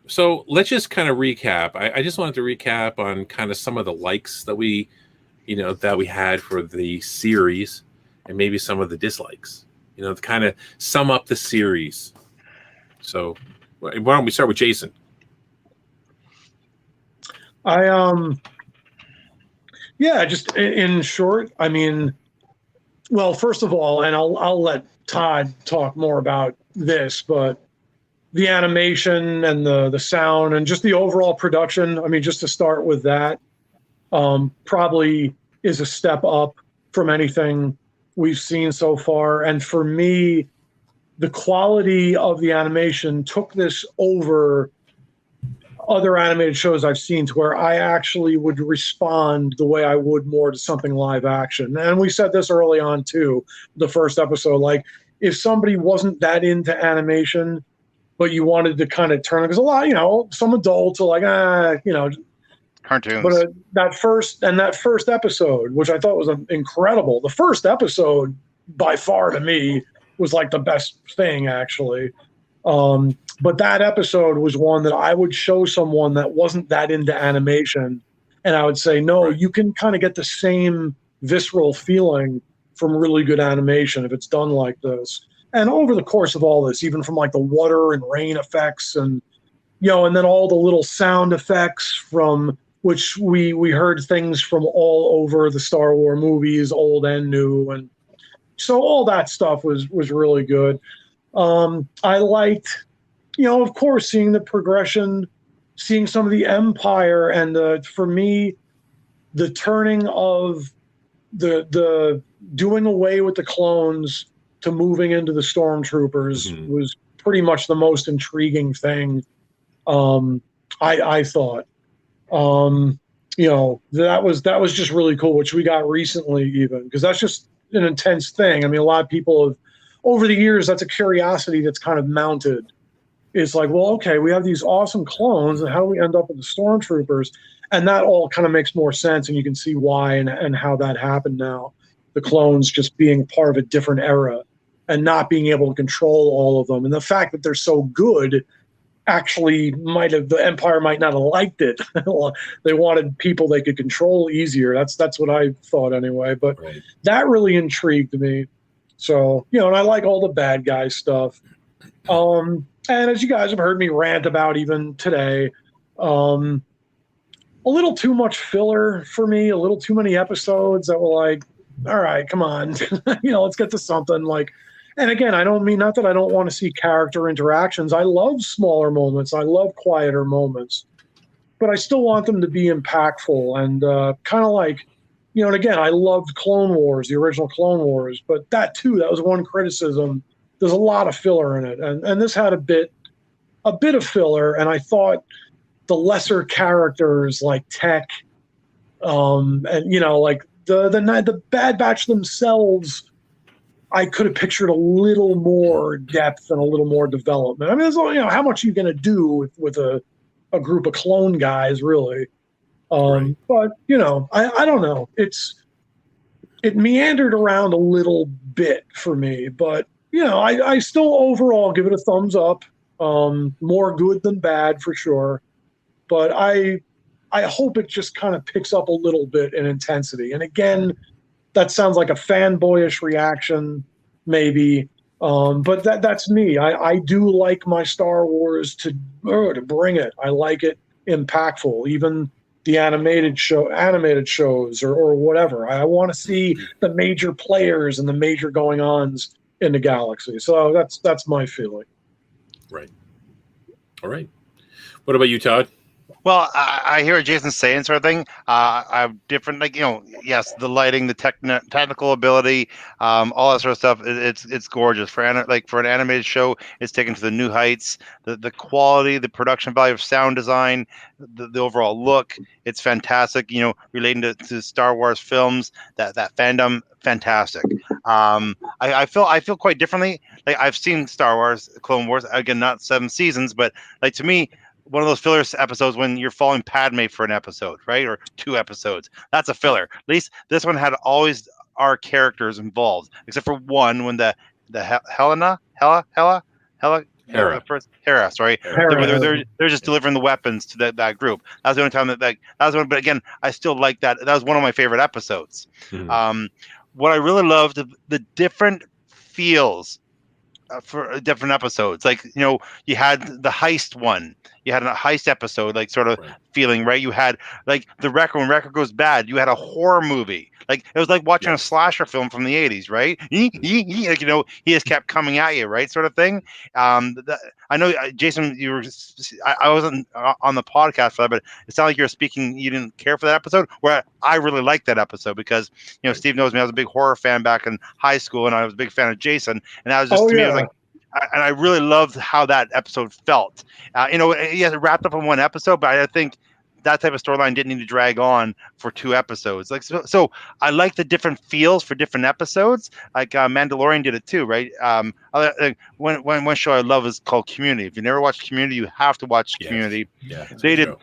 So let's just kind of recap. I just wanted to recap on kind of some of the likes that we had for the series, and maybe some of the dislikes. To kind of sum up the series. So why don't we start with Jason? Just in short, I mean, well, first of all, and I'll let Todd talk more about this, but the animation and the sound and just the overall production, I mean, just to start with that, probably is a step up from anything we've seen so far. And for me, the quality of the animation took this over other animated shows I've seen, to where I actually would respond the way I would more to something live action. And we said this early on too, the first episode, like if somebody wasn't that into animation, but you wanted to kind of turn it, because a lot, some adults are like, cartoons. But that first episode, which I thought was incredible, the first episode by far to me was like the best thing, actually. But that episode was one that I would show someone that wasn't that into animation, and I would say, no, you can kind of get the same visceral feeling from really good animation if it's done like this. And over the course of all this, even from like the water and rain effects and, and then all the little sound effects from which we heard things from all over the Star Wars movies, old and new. And so all that stuff was really good. I liked, of course, seeing the progression, seeing some of the Empire, and for me, the turning of the doing away with the clones to moving into the Stormtroopers was pretty much the most intriguing thing. I thought, that was just really cool, which we got recently, even because that's just an intense thing. I mean, a lot of people have, over the years, that's a curiosity that's kind of mounted. It's like, well, okay, we have these awesome clones, and how do we end up with the Stormtroopers? And that all kind of makes more sense, and you can see why and how that happened now. The clones just being part of a different era and not being able to control all of them. And the fact that they're so good actually the Empire might not have liked it. They wanted people they could control easier. That's what I thought anyway. But that really intrigued me. So, and I like all the bad guy stuff. And as you guys have heard me rant about even today, a little too much filler for me, a little too many episodes that were like, all right, come on, let's get to something like. And again, I don't mean, not that I don't want to see character interactions. I love smaller moments. I love quieter moments, but I still want them to be impactful and kind of like, and again, I loved Clone Wars, the original Clone Wars, but that was one criticism. There's a lot of filler in it, and this had a bit of filler. And I thought the lesser characters like Tech, and like the Bad Batch themselves, I could have pictured a little more depth and a little more development. I mean, how much are you going to do with a group of clone guys, really? But I don't know. It meandered around a little bit for me, but I still overall give it a thumbs up. More good than bad for sure, but I hope it just kind of picks up a little bit in intensity. And again, that sounds like a fanboyish reaction, maybe, but that's me. I do like my Star Wars to bring it. I like it impactful, even the animated shows or whatever. I want to see the major players and the major going-ons in the galaxy. So that's my feeling. Right. All right. What about you, Todd? Well, I hear what Jason's saying, sort of thing. I have different, like, yes, the lighting, the technical ability, all that sort of stuff. It's gorgeous for for an animated show. It's taken to the new heights. The quality, the production value of sound design, the overall look. It's fantastic. Relating to Star Wars films, that fandom, fantastic. I feel quite differently. Like, I've seen Star Wars, Clone Wars, again, not 7 seasons, but like, to me, one of those filler episodes when you're following Padme for an episode, right? Or 2 episodes. That's a filler. At least this one had always our characters involved, except for one when the Hela, Hera. the first Hera, sorry. Hera. They're just delivering the weapons to that group. That was the only time that was one. But again, I still like that. That was one of my favorite episodes. Mhm. What I really loved, the different feels for different episodes. Like, you had the heist one. You had a heist episode, like, sort of Right. feeling, right? You had, like, the Wrecker, when Wrecker goes bad. You had a horror movie. Like, it was like watching a slasher film from the 80s, right? Like, he just kept coming at you, right? Sort of thing. I know, Jason, I wasn't on the podcast for that, but it sounded like you were speaking, you didn't care for that episode, where I really liked that episode because, Steve knows me, I was a big horror fan back in high school, and I was a big fan of Jason, and that was just, to me, it was like, and I really loved how that episode felt. Yes, it wrapped up in 1 episode, but I think that type of storyline didn't need to drag on for 2 episodes. Like, so I like the different feels for different episodes. Like, Mandalorian did it too, right? One show I love is called Community. If you never watched Community, you have to watch Yes. Community. Yeah, it's a They good did. show.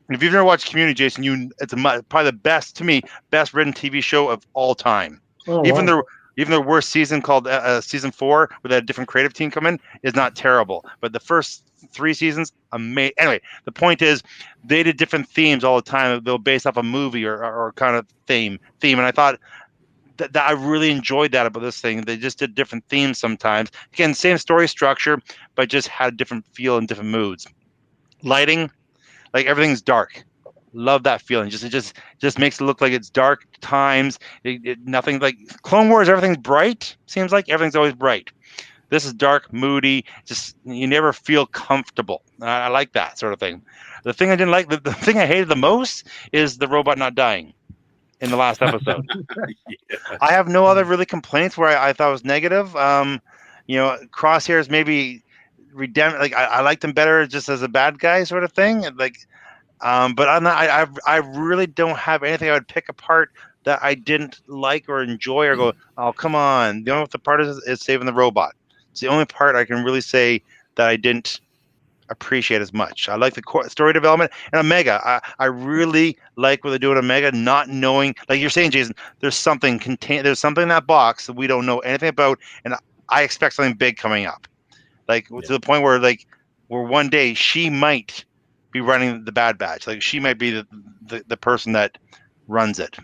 If you've never watched Community, Jason, it's probably the best, to me, best written TV show of all time. Oh, Even wow. their worst season, called season 4, where a different creative team come in, is not terrible. But the first 3 seasons, amazing. Anyway, the point is, they did different themes all the time. They'll base off a movie or kind of theme. And I thought that I really enjoyed that about this thing. They just did different themes sometimes. Again, same story structure, but just had a different feel and different moods. Lighting, like, everything's dark. Love that feeling. It just makes it look like it's dark times. Nothing like Clone Wars. Everything's bright. Seems like everything's always bright. This is dark, moody. Just, you never feel comfortable. I like that sort of thing. The thing I didn't like, the thing I hated the most, is the robot not dying in the last episode. Yeah. I have no other really complaints where I thought it was negative. Crosshairs maybe like, I liked him better just as a bad guy sort of thing. Like. But I'm not. I really don't have anything I would pick apart that I didn't like or enjoy or go, oh, come on. The only part is saving the robot. It's the only part I can really say that I didn't appreciate as much. I like the story development and Omega. I really like what they do with Omega, not knowing, like you're saying, Jason. There's something There's something in that box that we don't know anything about, and I expect something big coming up. Like, to the point where one day she might be running the Bad Batch. Like, she might be the person that runs it,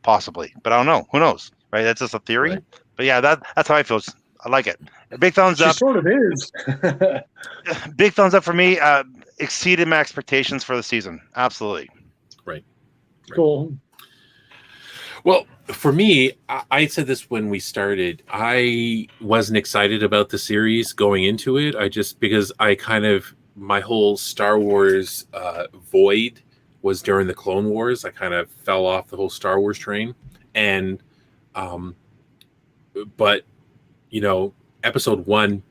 possibly. But I don't know. Who knows? Right? That's just a theory. Right. But yeah, that's how I feel. I like it. Big thumbs She up. sort of is. Big thumbs up for me. Exceeded my expectations for the season. Absolutely. Right. Cool. Well, for me, I said this when we started. I wasn't excited about the series going into it. Because my whole Star Wars void was during the Clone Wars. I kind of fell off the whole Star Wars train. And, but, episode 1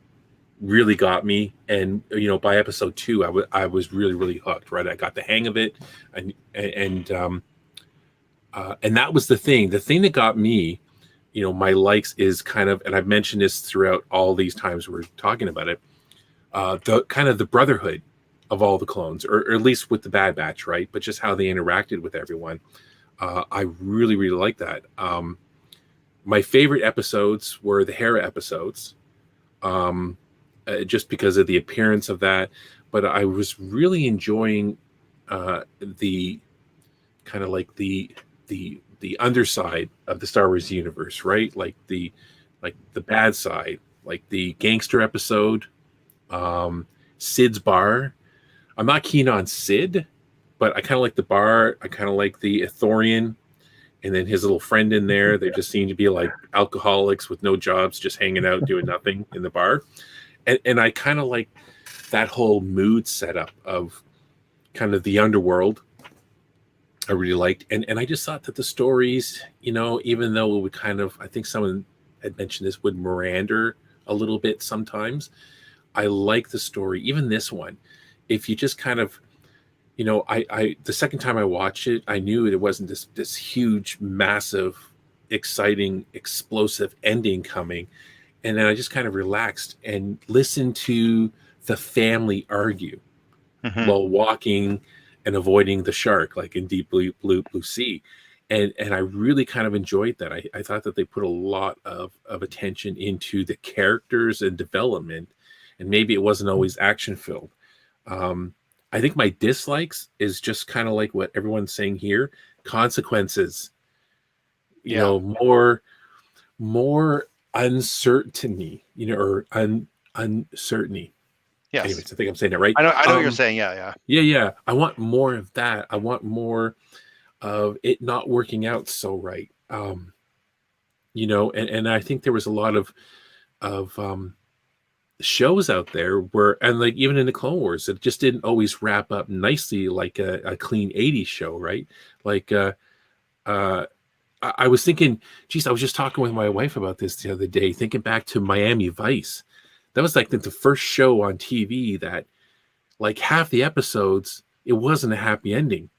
really got me. And, by episode 2, I was really, really hooked, right? I got the hang of it. And that was the thing. The thing that got me, my likes is kind of, and I've mentioned this throughout all these times we're talking about it, the kind of the brotherhood of all the clones, or at least with the Bad Batch, right? But just how they interacted with everyone. I really, really like that. My favorite episodes were the Hera episodes, just because of the appearance of that. But I was really enjoying the kind of like the underside of the Star Wars universe, right? Like the bad side, like the gangster episode, Sid's bar. I'm not keen on Sid, but I kind of like the bar. I kind of like the Ithorian, and then his little friend in there. They just seem to be like alcoholics with no jobs, just hanging out, doing nothing in the bar. And I kind of like that whole mood setup of kind of the underworld. I really liked, and I just thought that the stories, even though it would kind of, I think someone had mentioned this, would meander a little bit sometimes. I like the story, even this one. If you just kind of, I the second time I watched it, I knew it wasn't this huge, massive, exciting, explosive ending coming, and then I just kind of relaxed and listened to the family argue while walking and avoiding the shark, like in Deep Blue Sea. And I really kind of enjoyed that. I thought that they put a lot of attention into the characters and development, and maybe it wasn't always action filled. I think my dislikes is just kind of like what everyone's saying here: consequences. More uncertainty, or uncertainty. Yes. Anyways, I think I'm saying it right. I know what you're saying. Yeah. Yeah. I want more of that. I want more of it not working out so right. And I think there was a lot of shows out there where, and like even in the Clone Wars, it just didn't always wrap up nicely like a clean 80s show, right? Like I was thinking, geez, I was just talking with my wife about this the other day, thinking back to Miami Vice. That was like the first show on TV that, like, half the episodes, it wasn't a happy ending.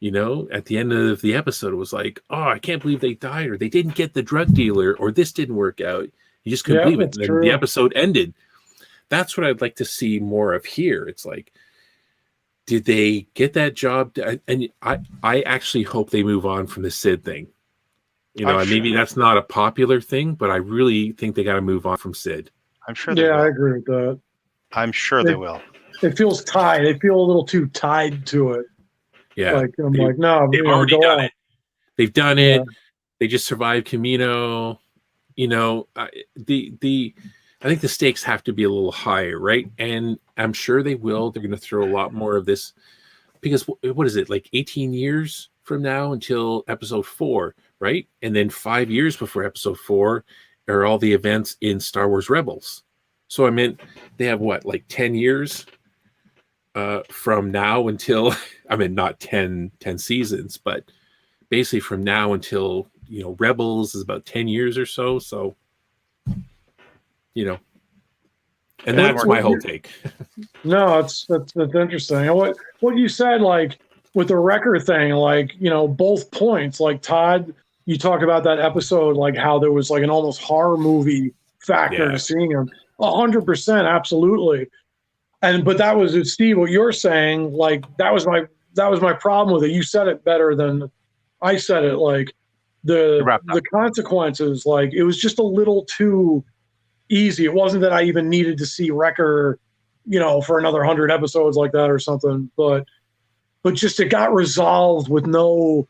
At the end of the episode, it was like, oh, I can't believe they died, or they didn't get the drug dealer, or this didn't work out. You just couldn't believe it. And then the episode ended. That's what I'd like to see more of here. It's like, did they get that job? And I actually hope they move on from the Sid thing. Maybe that's not a popular thing, but I really think they got to move on from Sid. I'm sure they will. I agree with that. I'm sure they will. It feels tied. They feel a little too tied to it. Yeah. No, they've already done it. They've done it. Yeah. They just survived Camino. I think the stakes have to be a little higher, right? And I'm sure they will. They're going to throw a lot more of this, because what is it, like 18 years from now until episode 4, right? And then 5 years before episode 4 are all the events in Star Wars Rebels. So I meant they have what, like 10 years from now until, not 10 seasons, but basically from now until, Rebels is about 10 years or so. So, and that's my whole take. No, that's interesting. And what you said, like with the Wrecker thing, like, both points, like Todd, you talk about that episode, like how there was like an almost horror movie factor to seeing him. 100%, absolutely. But that was, Steve, what you're saying, like that was my problem with it. You said it better than I said it. Like the consequences, like it was just a little too easy. It wasn't that I even needed to see Wrecker, for another 100 episodes like that or something, but just it got resolved with no.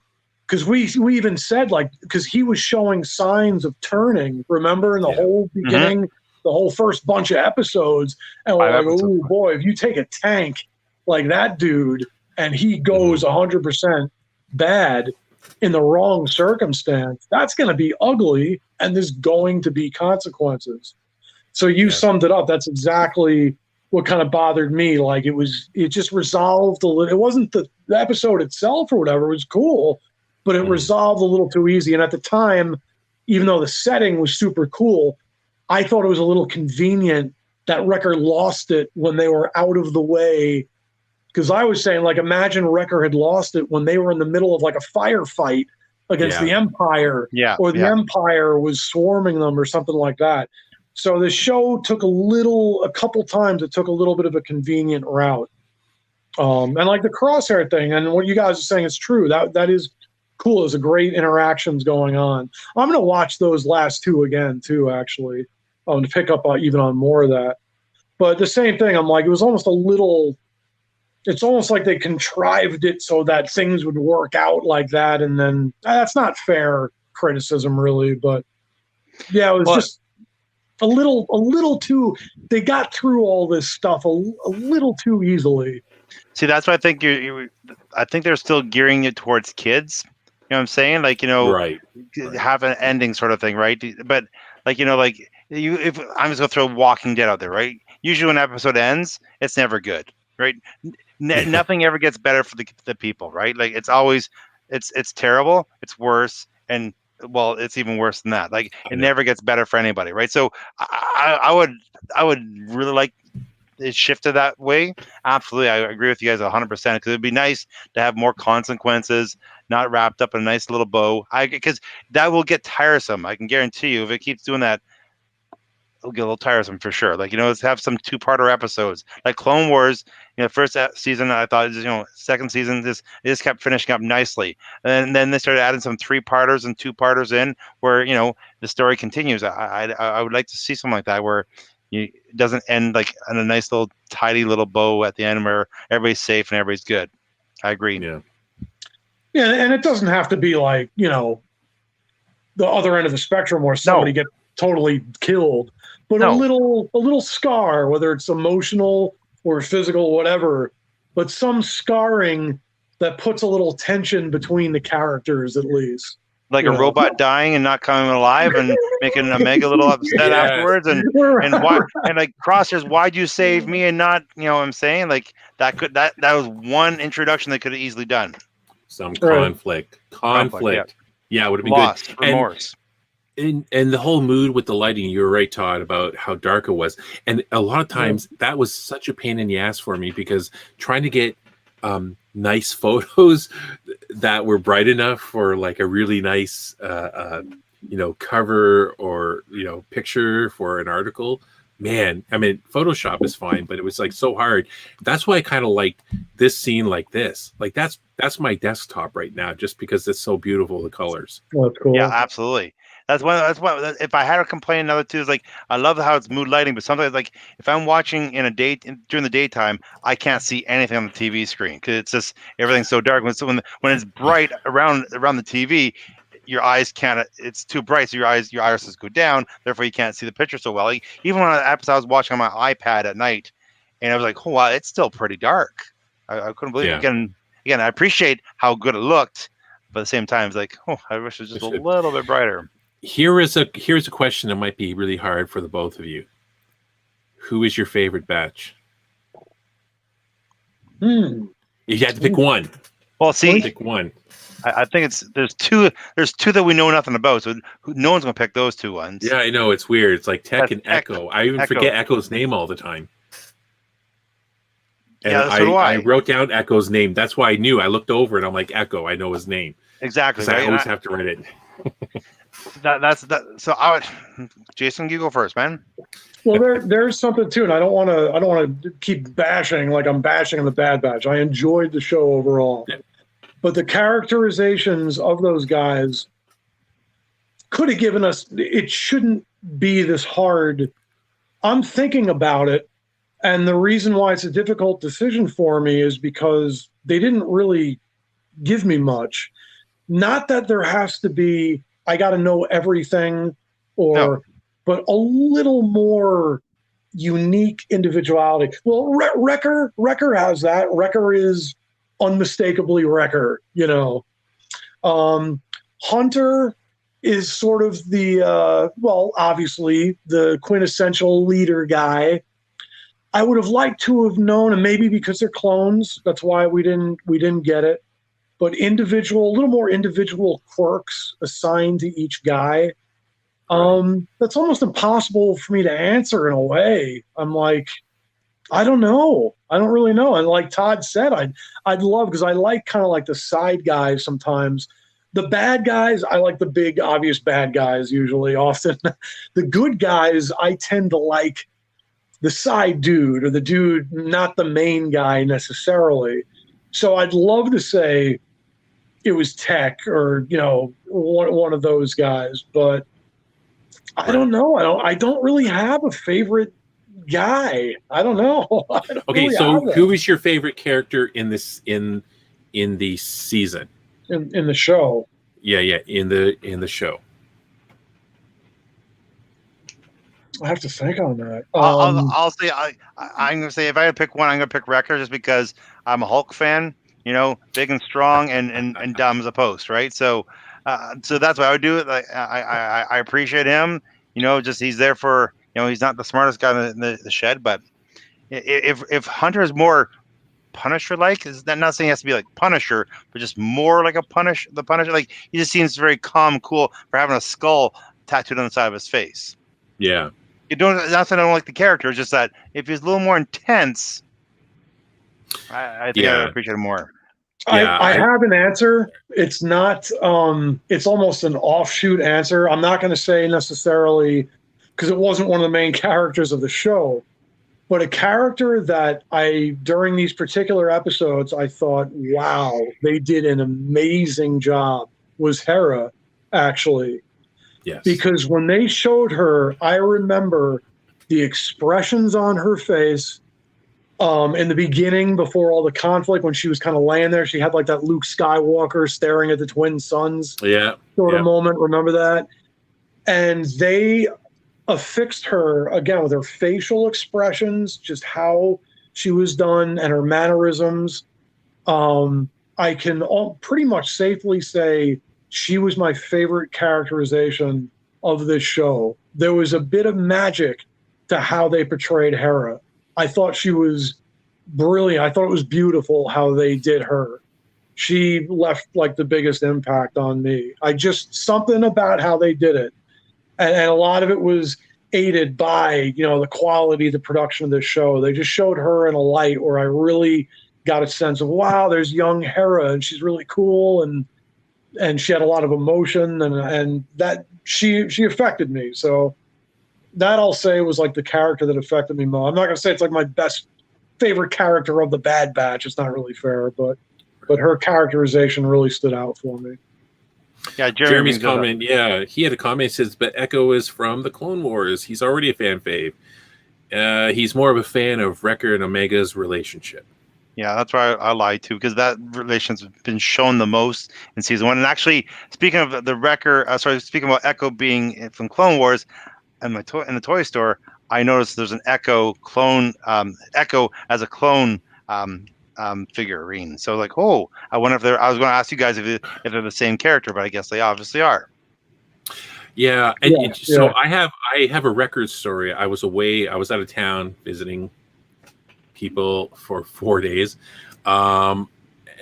Because we even said, like, because he was showing signs of turning, remember, in the whole beginning, the whole first bunch of episodes. And we're like, oh, boy, if you take a tank like that dude and he goes 100% bad in the wrong circumstance, that's going to be ugly, and there's going to be consequences. So you summed it up. That's exactly what kind of bothered me. Like, it just resolved a little. It wasn't the episode itself or whatever. It was cool. But it resolved a little too easy. And at the time, even though the setting was super cool, I thought it was a little convenient that Wrecker lost it when they were out of the way. Because I was saying, like, imagine Wrecker had lost it when they were in the middle of like a firefight against the Empire. Or the Empire was swarming them or something like that. So the show took a couple times, it took a little bit of a convenient route. And like the crosshair thing, and what you guys are saying is true. That is cool. There's a great interactions going on. I'm going to watch those last two again too, actually, to pick up even on more of that. But the same thing, I'm like, it was almost it's almost like they contrived it so that things would work out like that. And then that's not fair criticism really, but yeah, it was just a little too, they got through all this stuff a little too easily. See, that's why I think I think they're still gearing it towards kids. You know what I'm saying? Like, right. Have an ending sort of thing, right? But like, if I'm just gonna throw Walking Dead out there, right? Usually when an episode ends, it's never good, right? Nothing ever gets better for the people, right? Like it's always it's terrible, it's worse, and well, it's even worse than that. Like it never gets better for anybody, right? So I would really like it shifted that way. Absolutely, I agree with you guys 100% because it'd be nice to have more consequences, not wrapped up in a nice little bow. Because that will get tiresome. I can guarantee you, if it keeps doing that, it'll get a little tiresome for sure. Like, let's have some 2-parter episodes. Like Clone Wars, first season I thought, second season, it just kept finishing up nicely. And then they started adding some 3-parters and 2-parters in where, the story continues. I would like to see something like that where it doesn't end like on a nice little tidy little bow at the end where everybody's safe and everybody's good. I agree. Yeah, and it doesn't have to be like, the other end of the spectrum where somebody gets totally killed, but a little scar, whether it's emotional or physical, whatever, but some scarring that puts a little tension between the characters at least. Like a robot dying and not coming alive and making Omega a little upset afterwards, and why, and like Crosshairs, why'd you save me and not, what I'm saying? Like that was one introduction they could have easily done. Some conflict. Yeah, it would have been Loss, good. Remorse. And the whole mood with the lighting, you were right, Todd, about how dark it was. And a lot of times that was such a pain in the ass for me because trying to get nice photos that were bright enough for like a really nice cover or picture for an article, man, I mean, Photoshop is fine, but it was like so hard. That's why I kind of like this scene like this. Like that's my desktop right now, just because it's so beautiful, the colors. Oh, that's cool. Yeah, absolutely. That's why if I had to complain, another two is like I love how it's mood lighting, but sometimes like if I'm watching during the daytime, I can't see anything on the TV screen because it's just everything's so dark. When it's bright around the TV, your eyes can't. It's too bright, so your irises go down. Therefore, you can't see the picture so well. Like, even when I was watching on my iPad at night, and I was like, "Oh wow, it's still pretty dark." I couldn't believe it. Again, I appreciate how good it looked, but at the same time, it's like, "Oh, I wish it was just a little bit brighter." Here's a question that might be really hard for the both of you. Who is your favorite batch? If you had to pick one. Well, see, pick one. I think there's two that we know nothing about, so no one's gonna pick those two ones. Yeah, I know, it's weird. It's like Tech and Echo. I even forget Echo's name all the time. And so do I. I wrote down Echo's name. That's why I knew. I looked over and I'm like, Echo. I know his name. Exactly. Because I always have to write it. So I would, Jason, you go first, man. Well, there's something too, and I don't want to keep bashing like I'm bashing the Bad Batch. I enjoyed the show overall, but the characterizations of those guys could have given us. It shouldn't be this hard. I'm thinking about it, and the reason why it's a difficult decision for me is because they didn't really give me much. Not that there has to be. I got to know everything, but a little more unique individuality. Well, Wrecker has that. Wrecker is unmistakably Wrecker. Hunter is sort of the obviously the quintessential leader guy. I would have liked to have known, and maybe because they're clones, that's why we didn't get it. But a little more individual quirks assigned to each guy. That's almost impossible for me to answer in a way. I'm like, I don't know. I don't really know. And like Todd said, I'd love, because I like kind of like the side guys sometimes. The bad guys, I like the big, obvious bad guys usually, often. The good guys, I tend to like the side dude or the dude, not the main guy necessarily. So I'd love to say it was Tech or, one of those guys, but I don't know. I don't really have a favorite guy. I don't know. Okay, so who is your favorite character in this in the season? In the show? Yeah, in the show. I have to think on that. I'll say I'm gonna say if I had to pick one, I'm gonna pick Wrecker just because I'm a Hulk fan. Big and strong and dumb as a post, right? So that's why I would do it. Like I appreciate him. Just he's there for. He's not the smartest guy in the shed, but if Hunter is more Punisher like. Is that not saying he has to be like Punisher, but just more like the Punisher? Like he just seems very calm, cool for having a skull tattooed on the side of his face. Yeah. You don't. Not that I don't like the character. It's just that if he's a little more intense, I think I would appreciate it more. I have an answer. It's not. It's almost an offshoot answer. I'm not going to say necessarily because it wasn't one of the main characters of the show, but a character that during these particular episodes, I thought, wow, they did an amazing job was Hera, actually. Yes. Because when they showed her, I remember the expressions on her face in the beginning before all the conflict, when she was kind of laying there, she had like that Luke Skywalker staring at the twin suns sort of moment. Remember that? And they affixed her again with her facial expressions, just how she was done and her mannerisms. I can pretty much safely say she was my favorite characterization of this show. There was a bit of magic to how they portrayed Hera. I thought she was brilliant. I thought it was beautiful how they did her. She left like the biggest impact on me. Something about how they did it. And a lot of it was aided by, the quality, the production of this show. They just showed her in a light where I really got a sense of, wow, there's young Hera and she's really cool. And she had a lot of emotion and that she affected me. So that I'll say was like the character that affected me more. I'm not going to say it's like my best favorite character of the Bad Batch. It's not really fair, but her characterization really stood out for me. Yeah, Jeremy's comment. Yeah, he had a comment. He says, but Echo is from the Clone Wars. He's already a fan fave. He's more of a fan of Wrecker and Omega's relationship. Yeah, that's why I lied too, because that relation's been shown the most in season 1. And actually, speaking of the Wrecker, speaking about Echo being from Clone Wars, in the toy store, I noticed there's an Echo clone, Echo as a clone figurine. So like, I wonder if I was going to ask you guys if they're the same character, but I guess they obviously are. Yeah, so I have a record story. I was away. I was out of town visiting people for 4 days, and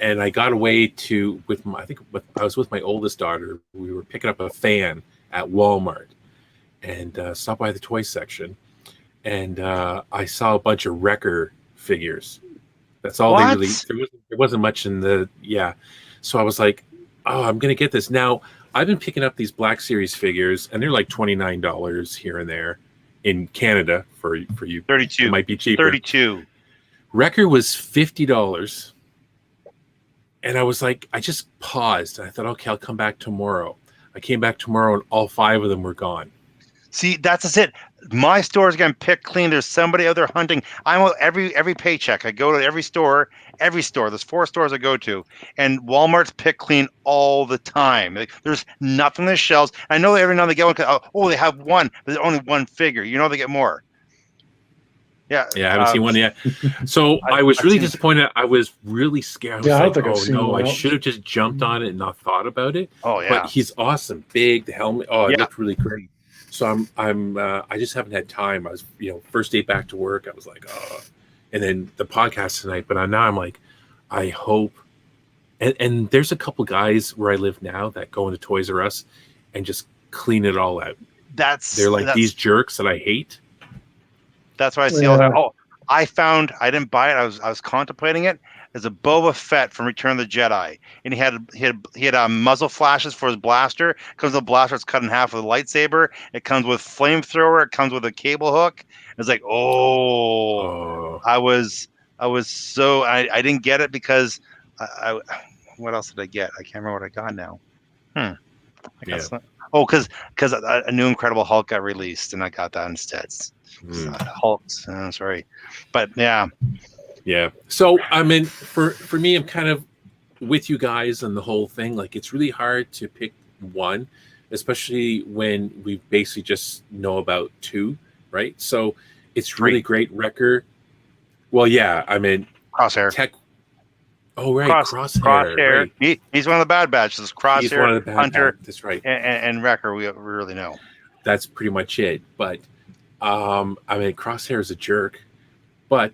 I got away I was with my oldest daughter. We were picking up a fan at Walmart, and stopped by the toy section, and I saw a bunch of Wrecker figures. That's all they really. There wasn't much in the So I was like, oh, I'm gonna get this. Now I've been picking up these Black Series figures, and they're like $29 here and there in Canada for you. 32 it might be cheaper. 32. Wrecker was $50, and I was like, I just paused. I thought, okay, I'll come back tomorrow. I came back tomorrow, and all 5 of them were gone. See, that's it. My store is getting picked clean. There's somebody out there hunting. I'm every paycheck. I go to every store. There's 4 stores I go to, and Walmart's picked clean all the time. Like, there's nothing on the shelves. I know every now and then they get one. They have one, but there's only one figure. They get more. Yeah, I haven't seen one yet. So I was really disappointed. I was really scared. I was I should have just jumped on it and not thought about it. Oh yeah, but he's awesome, big, the helmet. Oh, it looked really great. So I just haven't had time. I was, first day back to work. I was like, oh, and then the podcast tonight. But now I'm like, I hope. And there's a couple guys where I live now that go into Toys R Us and just clean it all out. They're like these jerks that I hate. That's why I see all that. Oh, I didn't buy it. I was contemplating it. There's a Boba Fett from Return of the Jedi, and he had muzzle flashes for his blaster. It comes with a blaster that's cut in half with a lightsaber. It comes with flamethrower. It comes with a cable hook. It's like, I was so I didn't get it because I what else did I get? I can't remember what I got now. Because a new Incredible Hulk got released, and I got that instead. Hulk. Sorry, but yeah. Yeah. So I mean, for me, I'm kind of with you guys on the whole thing. Like, it's really hard to pick one, especially when we basically just know about 2, right? So it's really great. Wrecker. Well, yeah. I mean, Crosshair. Oh, right. Crosshair. Right. He's one of the Bad Batches. Crosshair. He's one of the Hunter. That's right. And Wrecker. We really know. That's pretty much it. But I mean, Crosshair is a jerk, but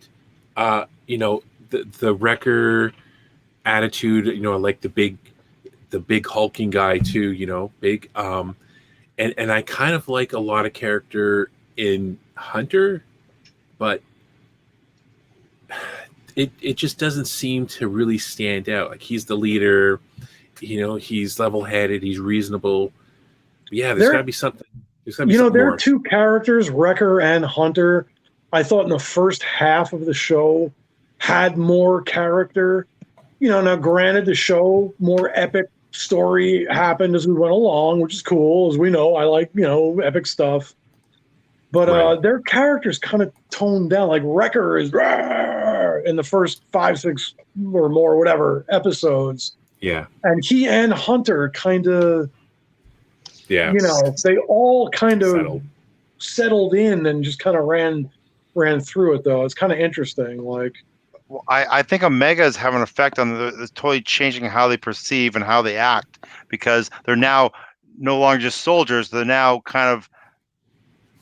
the Wrecker attitude. You know, I like the big hulking guy too. You know, big. And I kind of like a lot of character in Hunter, but it just doesn't seem to really stand out. Like, he's the leader. You know, he's level-headed. He's reasonable. Yeah, there's got to be something. There are two characters, Wrecker and Hunter. I thought in the first half of the show had more character. You know, now granted, the show, more epic story happened as we went along, which is cool. As we know, I like, epic stuff. But their characters kind of toned down. Like, Wrecker is in the first 5, 6 or more, whatever, episodes. Yeah. And he and Hunter kind of... Yeah, they all kind of settled in and just kind of ran through it, though. It's kind of interesting. Like, well, I think Omega is having an effect on it's totally changing how they perceive and how they act, because they're now no longer just soldiers; they're now kind of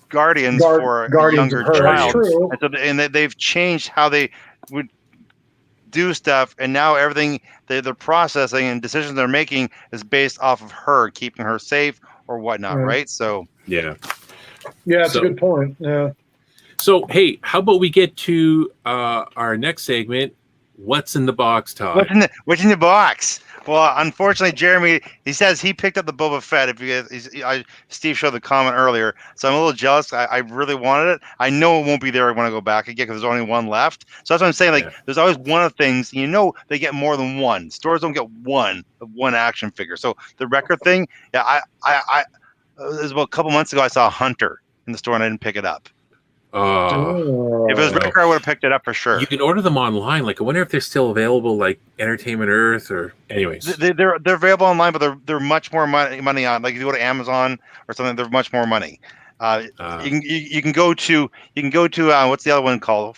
guardians for a younger child. True. And they've changed how they would do stuff, and now everything they're processing and decisions they're making is based off of her, keeping her safe or whatnot, right? So it's a good point. Yeah. So hey, how about we get to our next segment? What's in the box, Todd? What's in the box? Well, unfortunately, Jeremy, he says he picked up the Boba Fett. Steve showed the comment earlier, so I'm a little jealous. I really wanted it. I know it won't be there when I go back again because there's only one left. So that's what I'm saying. Like, there's always one of things. They get more than one. Stores don't get one action figure. So the Wrecker thing, it was about a couple months ago. I saw Hunter in the store and I didn't pick it up. If it was Wrecker, I would have picked it up for sure. You can order them online. Like, I wonder if they're still available, like Entertainment Earth or. Anyways, they're available online, but they're much more money on. Like, if you go to Amazon or something, they're much more money. You can go to what's the other one called?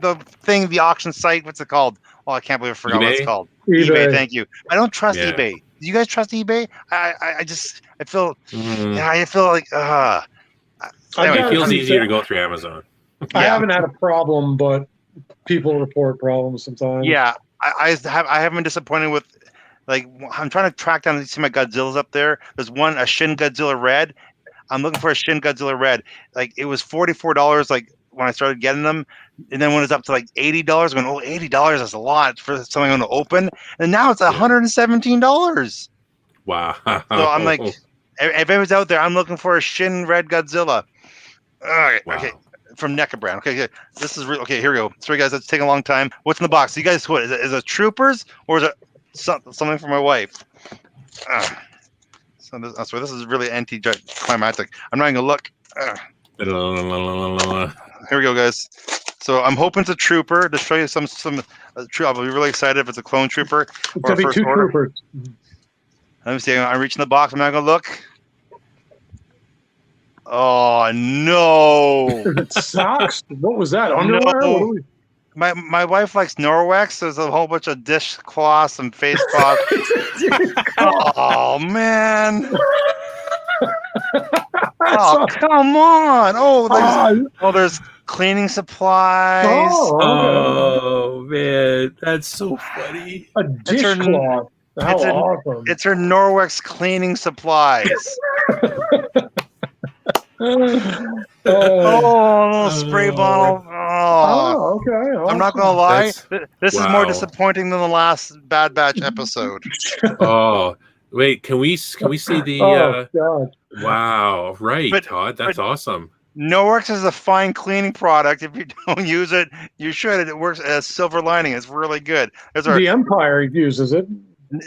The auction site. What's it called? Oh, I can't believe I forgot what it's called. eBay. Thank you. I don't trust eBay. Do you guys trust eBay? I feel. I feel like. Anyway, it feels easier to go through Amazon. I haven't had a problem, but people report problems sometimes. Yeah, I have been disappointed with, like, I'm trying to track down and see my Godzillas up there. There's a Shin Godzilla Red. I'm looking for a Shin Godzilla Red. Like, it was $44 like when I started getting them, and then when it was up to like $80, I'm going, $80 is a lot for something I'm going to open, and now it's $117. Wow. So I'm like, if it was out there, I'm looking for a Shin Red Godzilla. All right, okay. From NECA brand. Okay, good. This is okay. Here we go. Sorry, guys, that's taking a long time. What's in the box? You guys, what is it? Is it Troopers or is it something for my wife? So this is really anticlimactic. I'm not even gonna look. Here we go, guys. So I'm hoping it's a Trooper to show you some. I'll be really excited if it's a clone Trooper. It's gonna be two Troopers. Let me see. I'm reaching the box. I'm not gonna look. Oh no! It sucks. What was that? Underwear? No. My wife likes Norwex. There's a whole bunch of dishcloths and face cloths. Oh man! Oh come on! There's cleaning supplies. Oh man, that's so funny. A dishcloth. How awesome! It's her Norwex cleaning supplies. Little spray bottle. Okay. Awesome. I'm not gonna lie. This is more disappointing than the last Bad Batch episode. Wait, can we see the? God. Wow, right, Todd. That's awesome. Norwex is a fine cleaning product. If you don't use it, you should. It works as silver lining. It's really good. The Empire uses it.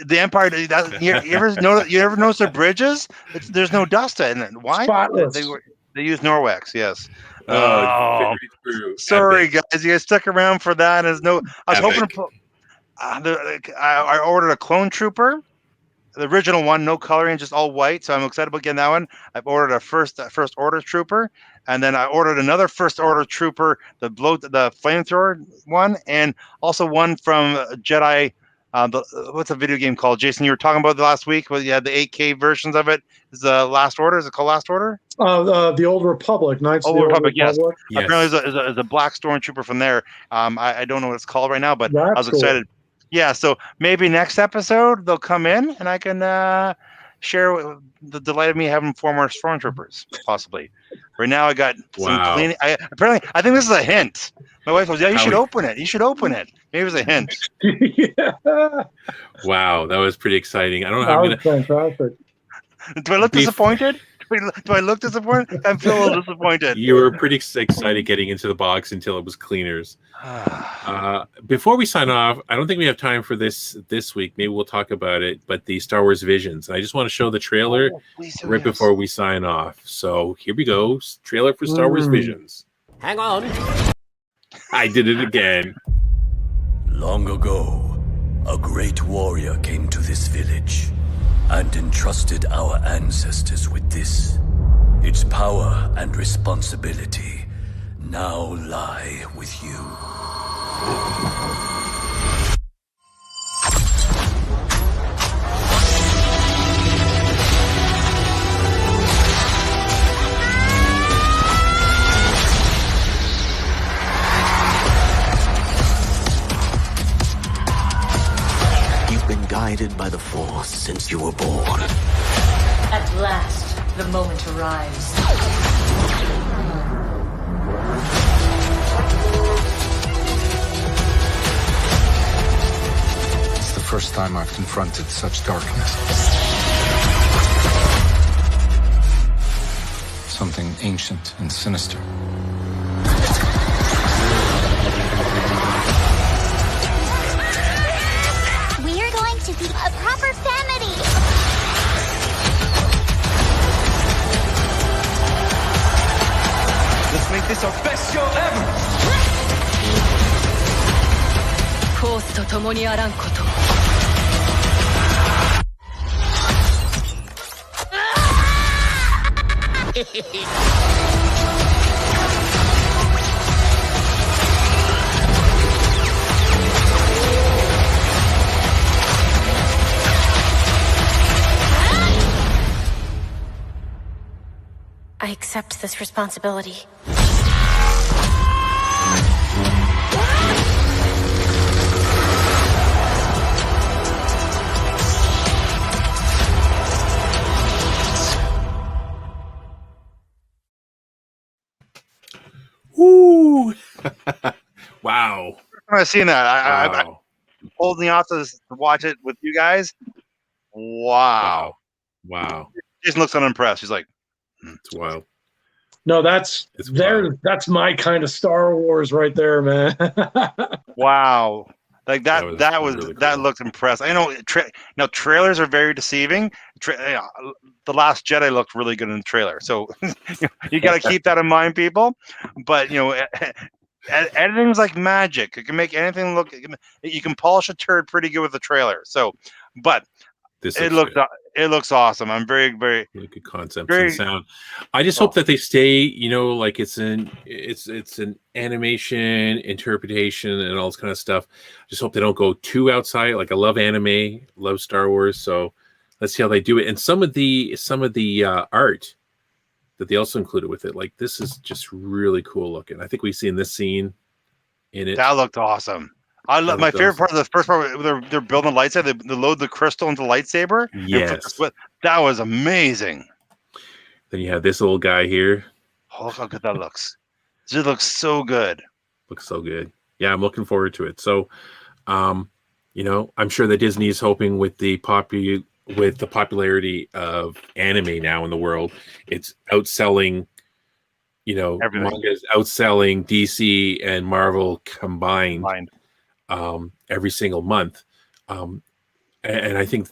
The Empire. You ever notice their bridges? There's no dust in it. Why? Spotless. They use Norwex. Yes. Sorry, guys. You guys stuck around for that. I was hoping to put. I ordered a clone trooper, the original one, no coloring, just all white. So I'm excited about getting that one. I've ordered a first order trooper, and then I ordered another first order trooper, the flamethrower one, and also one from Jedi. what's a video game called? Jason, you were talking about the last week. Well, you had the 8K versions of it. Is the Last Order? Is it called Last Order? The Old Republic, Knights of the Old Republic. Yes. Yes. Apparently, there's a black stormtrooper from there. I don't know what it's called right now, but That's I was cool. excited. Yeah, so maybe next episode they'll come in and I can share the delight of me having 4 more stormtroopers, possibly. Right now, I got some cleaning. I think this is a hint. My wife goes, "Yeah, you should open it. You should open it." Maybe it was a hint. Yeah. Wow, that was pretty exciting. I don't know how I'm gonna. Fantastic. Do I look disappointed? Do I look disappointed? I feel a little disappointed. You were pretty excited getting into the box until it was cleaners. Before we sign off, I don't think we have time for this week. Maybe we'll talk about it. But the Star Wars Visions. I just want to show the trailer before we sign off. So here we go. Trailer for Star Wars Visions. Hang on. I did it again. Long ago, a great warrior came to this village and entrusted our ancestors with this. Its power and responsibility now lie with you. You've been guided by the Force since you were born. At last, the moment arrives. It's the first time I've confronted such darkness. Something ancient and sinister. We're going to be a proper family. Let's make this our best show ever! フォースと共にあらんこと。I accept this responsibility. Woo! Wow. I've seen that. I'm Wow. holding off to watch it with you guys. Wow. Wow. Jason looks unimpressed. He's like, It's wild. No, that's It's there. wild. That's my kind of Star Wars right there, man. wow. Like that That was really that cool. looked impressive. I know now trailers are very deceiving. The Last Jedi looked really good in the trailer. So you got to keep that in mind, people. But, editing's like magic. You can make anything look. You can polish a turd pretty good with the trailer. So, but This it looks good. looks awesome. I'm very, very. Really good concepts Very- and sound. I just hope that they stay, like it's an animation interpretation and all this kind of stuff. Just hope they don't go too outside. Like I love anime, love Star Wars, so let's see how they do it. And some of the art that they also included with it, like this is just really cool looking. I think we've seen this scene in it. That looked awesome. I love my favorite part of the first part. Where they're building a lightsaber. They load the crystal into the lightsaber. and put the Yes. switch. That was amazing. Then you have this little guy here. Oh, look how good that looks. It looks so good. Looks so good. Yeah, I'm looking forward to it. So, I'm sure that Disney is hoping with the popularity of anime now in the world, it's outselling, Everything. manga's outselling DC and Marvel combined every single month. And I think,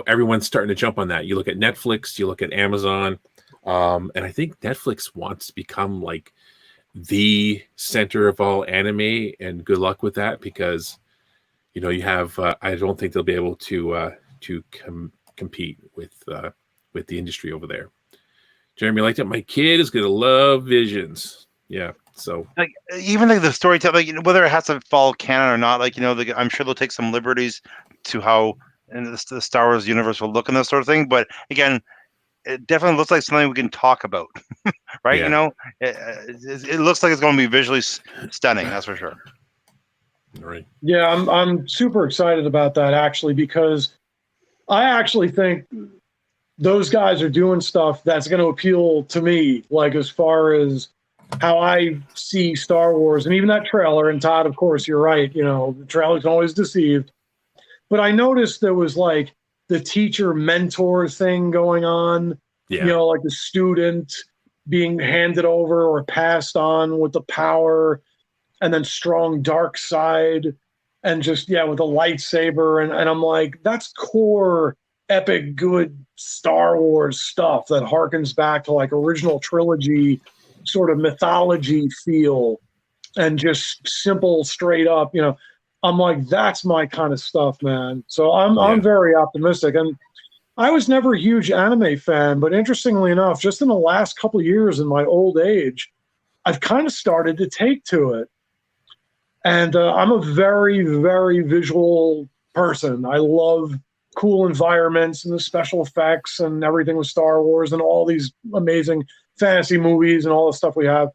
everyone's starting to jump on that. You look at Netflix, you look at Amazon, and I think Netflix wants to become like the center of all anime, and good luck with that because, you have, I don't think they'll be able to compete with the industry over there. Jeremy liked it. My kid is going to love Visions. Yeah. So Even the storytelling, whether it has to follow canon or not, I'm sure they'll take some liberties to how the Star Wars universe will look and this sort of thing. But again, it definitely looks like something we can talk about, right? Yeah. It looks like it's going to be visually stunning. That's for sure. Right. Yeah, I'm super excited about that actually, because I actually think those guys are doing stuff that's going to appeal to me, like as far as how I see Star Wars, and even that trailer. And Todd, of course, you're right. The trailer's always deceived. But I noticed there was like the teacher mentor thing going on. Yeah. Like the student being handed over or passed on with the power, and then strong dark side, and just with a lightsaber. And I'm like, that's core epic good Star Wars stuff that harkens back to like original trilogy sort of mythology feel, and just simple, straight up, I'm like, that's my kind of stuff, man. So I'm very optimistic. And I was never a huge anime fan, but interestingly enough, just in the last couple of years in my old age, I've kind of started to take to it. And I'm a very, very visual person. I love cool environments and the special effects and everything with Star Wars and all these amazing fantasy movies and all the stuff we have.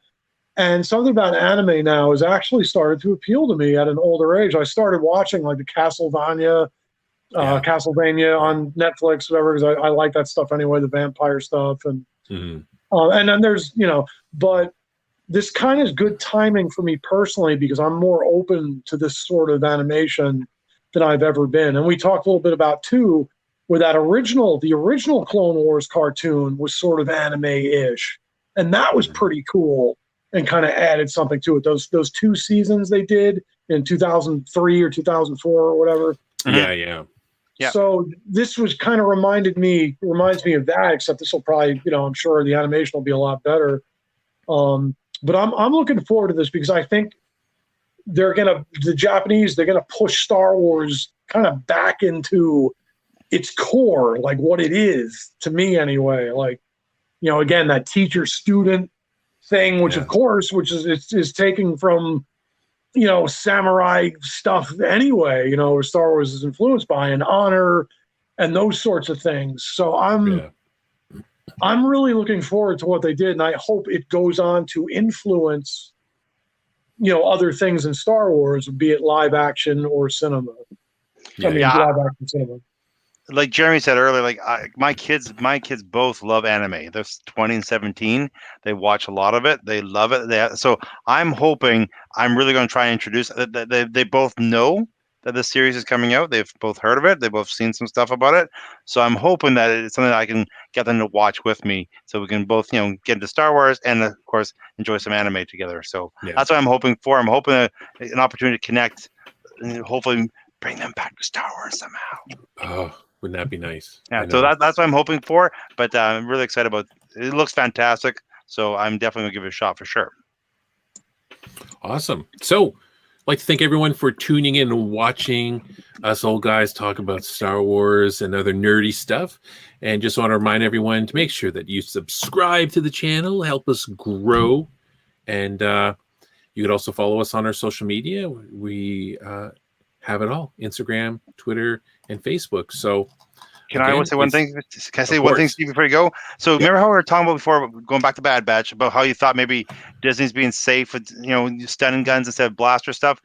And something about anime now has actually started to appeal to me at an older age. I started watching like the Castlevania on Netflix, whatever, because I like that stuff anyway, the vampire stuff. And and then there's, but this kind of is good timing for me personally, because I'm more open to this sort of animation than I've ever been. And we talked a little bit about too, where the original Clone Wars cartoon was sort of anime-ish. And that was pretty cool and kind of added something to it. Those 2 seasons they did in 2003 or 2004 or whatever. Yeah. So this was kind of reminds me of that, except this will probably, I'm sure the animation will be a lot better. But I'm looking forward to this, because I think the Japanese, they're gonna push Star Wars kind of back into its core, like what it is to me anyway. Like, again, that teacher student thing, which of course, is taking from samurai stuff anyway. Where Star Wars is influenced by, and honor and those sorts of things. So I'm really looking forward to what they did, and I hope it goes on to influence, other things in Star Wars, be it live action or cinema. Live action cinema. Like Jeremy said earlier, like my kids both love anime. They're 20 and 17. They watch a lot of it. They love it. So I'm really going to try and introduce. They both know that the series is coming out. They've both heard of it. They've both seen some stuff about it. So I'm hoping that it's something that I can get them to watch with me, so we can both, get into Star Wars and of course enjoy some anime together. So that's what I'm hoping for. I'm hoping an opportunity to connect, and hopefully bring them back to Star Wars somehow. Oh, wouldn't that be nice? Yeah. So that's what I'm hoping for. But I'm really excited about it. It looks fantastic. So I'm definitely gonna give it a shot for sure. Awesome. So, I'd like to thank everyone for tuning in and watching us old guys talk about Star Wars and other nerdy stuff. And just want to remind everyone to make sure that you subscribe to the channel, help us grow. And you could also follow us on our social media. We have it all: Instagram, Twitter, and Facebook. So Can I say one thing? Can I say one thing, Steve, before you go? So remember how we were talking about before, going back to Bad Batch, about how you thought maybe Disney's being safe with, stun guns instead of blaster stuff?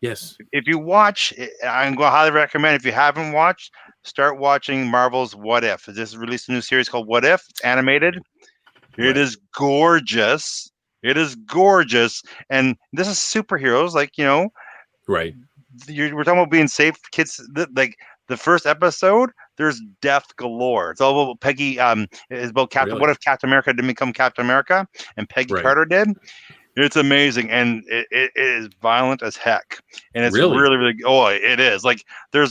Yes. If you watch, I'm going to highly recommend, if you haven't watched, start watching Marvel's What If. It just released a new series called What If. It's animated. Right. It is gorgeous. It is gorgeous. And this is superheroes, Right. We're talking about being safe. Kids, like the first episode, there's death galore. It's all about Peggy. It's about Captain. Really? What if Captain America didn't become Captain America and Peggy Carter did? It's amazing, and it is violent as heck. And it's really, really. Oh, it is. Like they're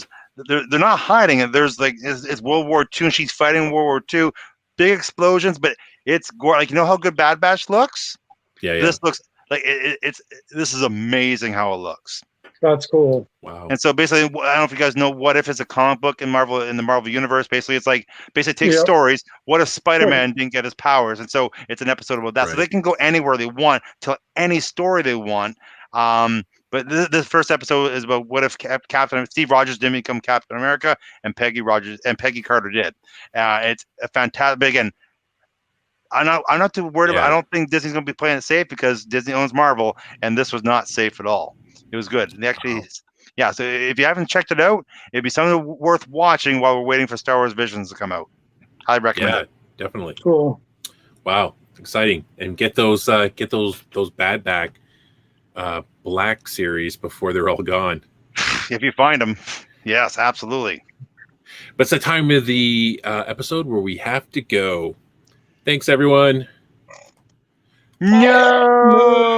not hiding it. There's it's World War II, and she's fighting World War II. Big explosions, but it's gore. Like, how good Bad Batch looks? Yeah. This looks like this is amazing how it looks. That's cool. Wow. And so basically, I don't know if you guys know What If is a comic book in the Marvel universe. Basically, it's like takes stories. What if Spider-Man didn't get his powers? And so it's an episode about that. Right. So they can go anywhere they want, tell any story they want. But this first episode is about what if Captain Steve Rogers didn't become Captain America and Peggy Carter did. It's a fantastic. Again, I'm not too worried about. I don't think Disney's going to be playing it safe because Disney owns Marvel, and this was not safe at all. It was good. And actually, yeah. So if you haven't checked it out, it'd be something worth watching while we're waiting for Star Wars Visions to come out. I recommend it. Definitely. Cool. Wow, exciting! And get those Bad Back Black series before they're all gone. If you find them, yes, absolutely. But it's the time of the episode where we have to go. Thanks, everyone. No.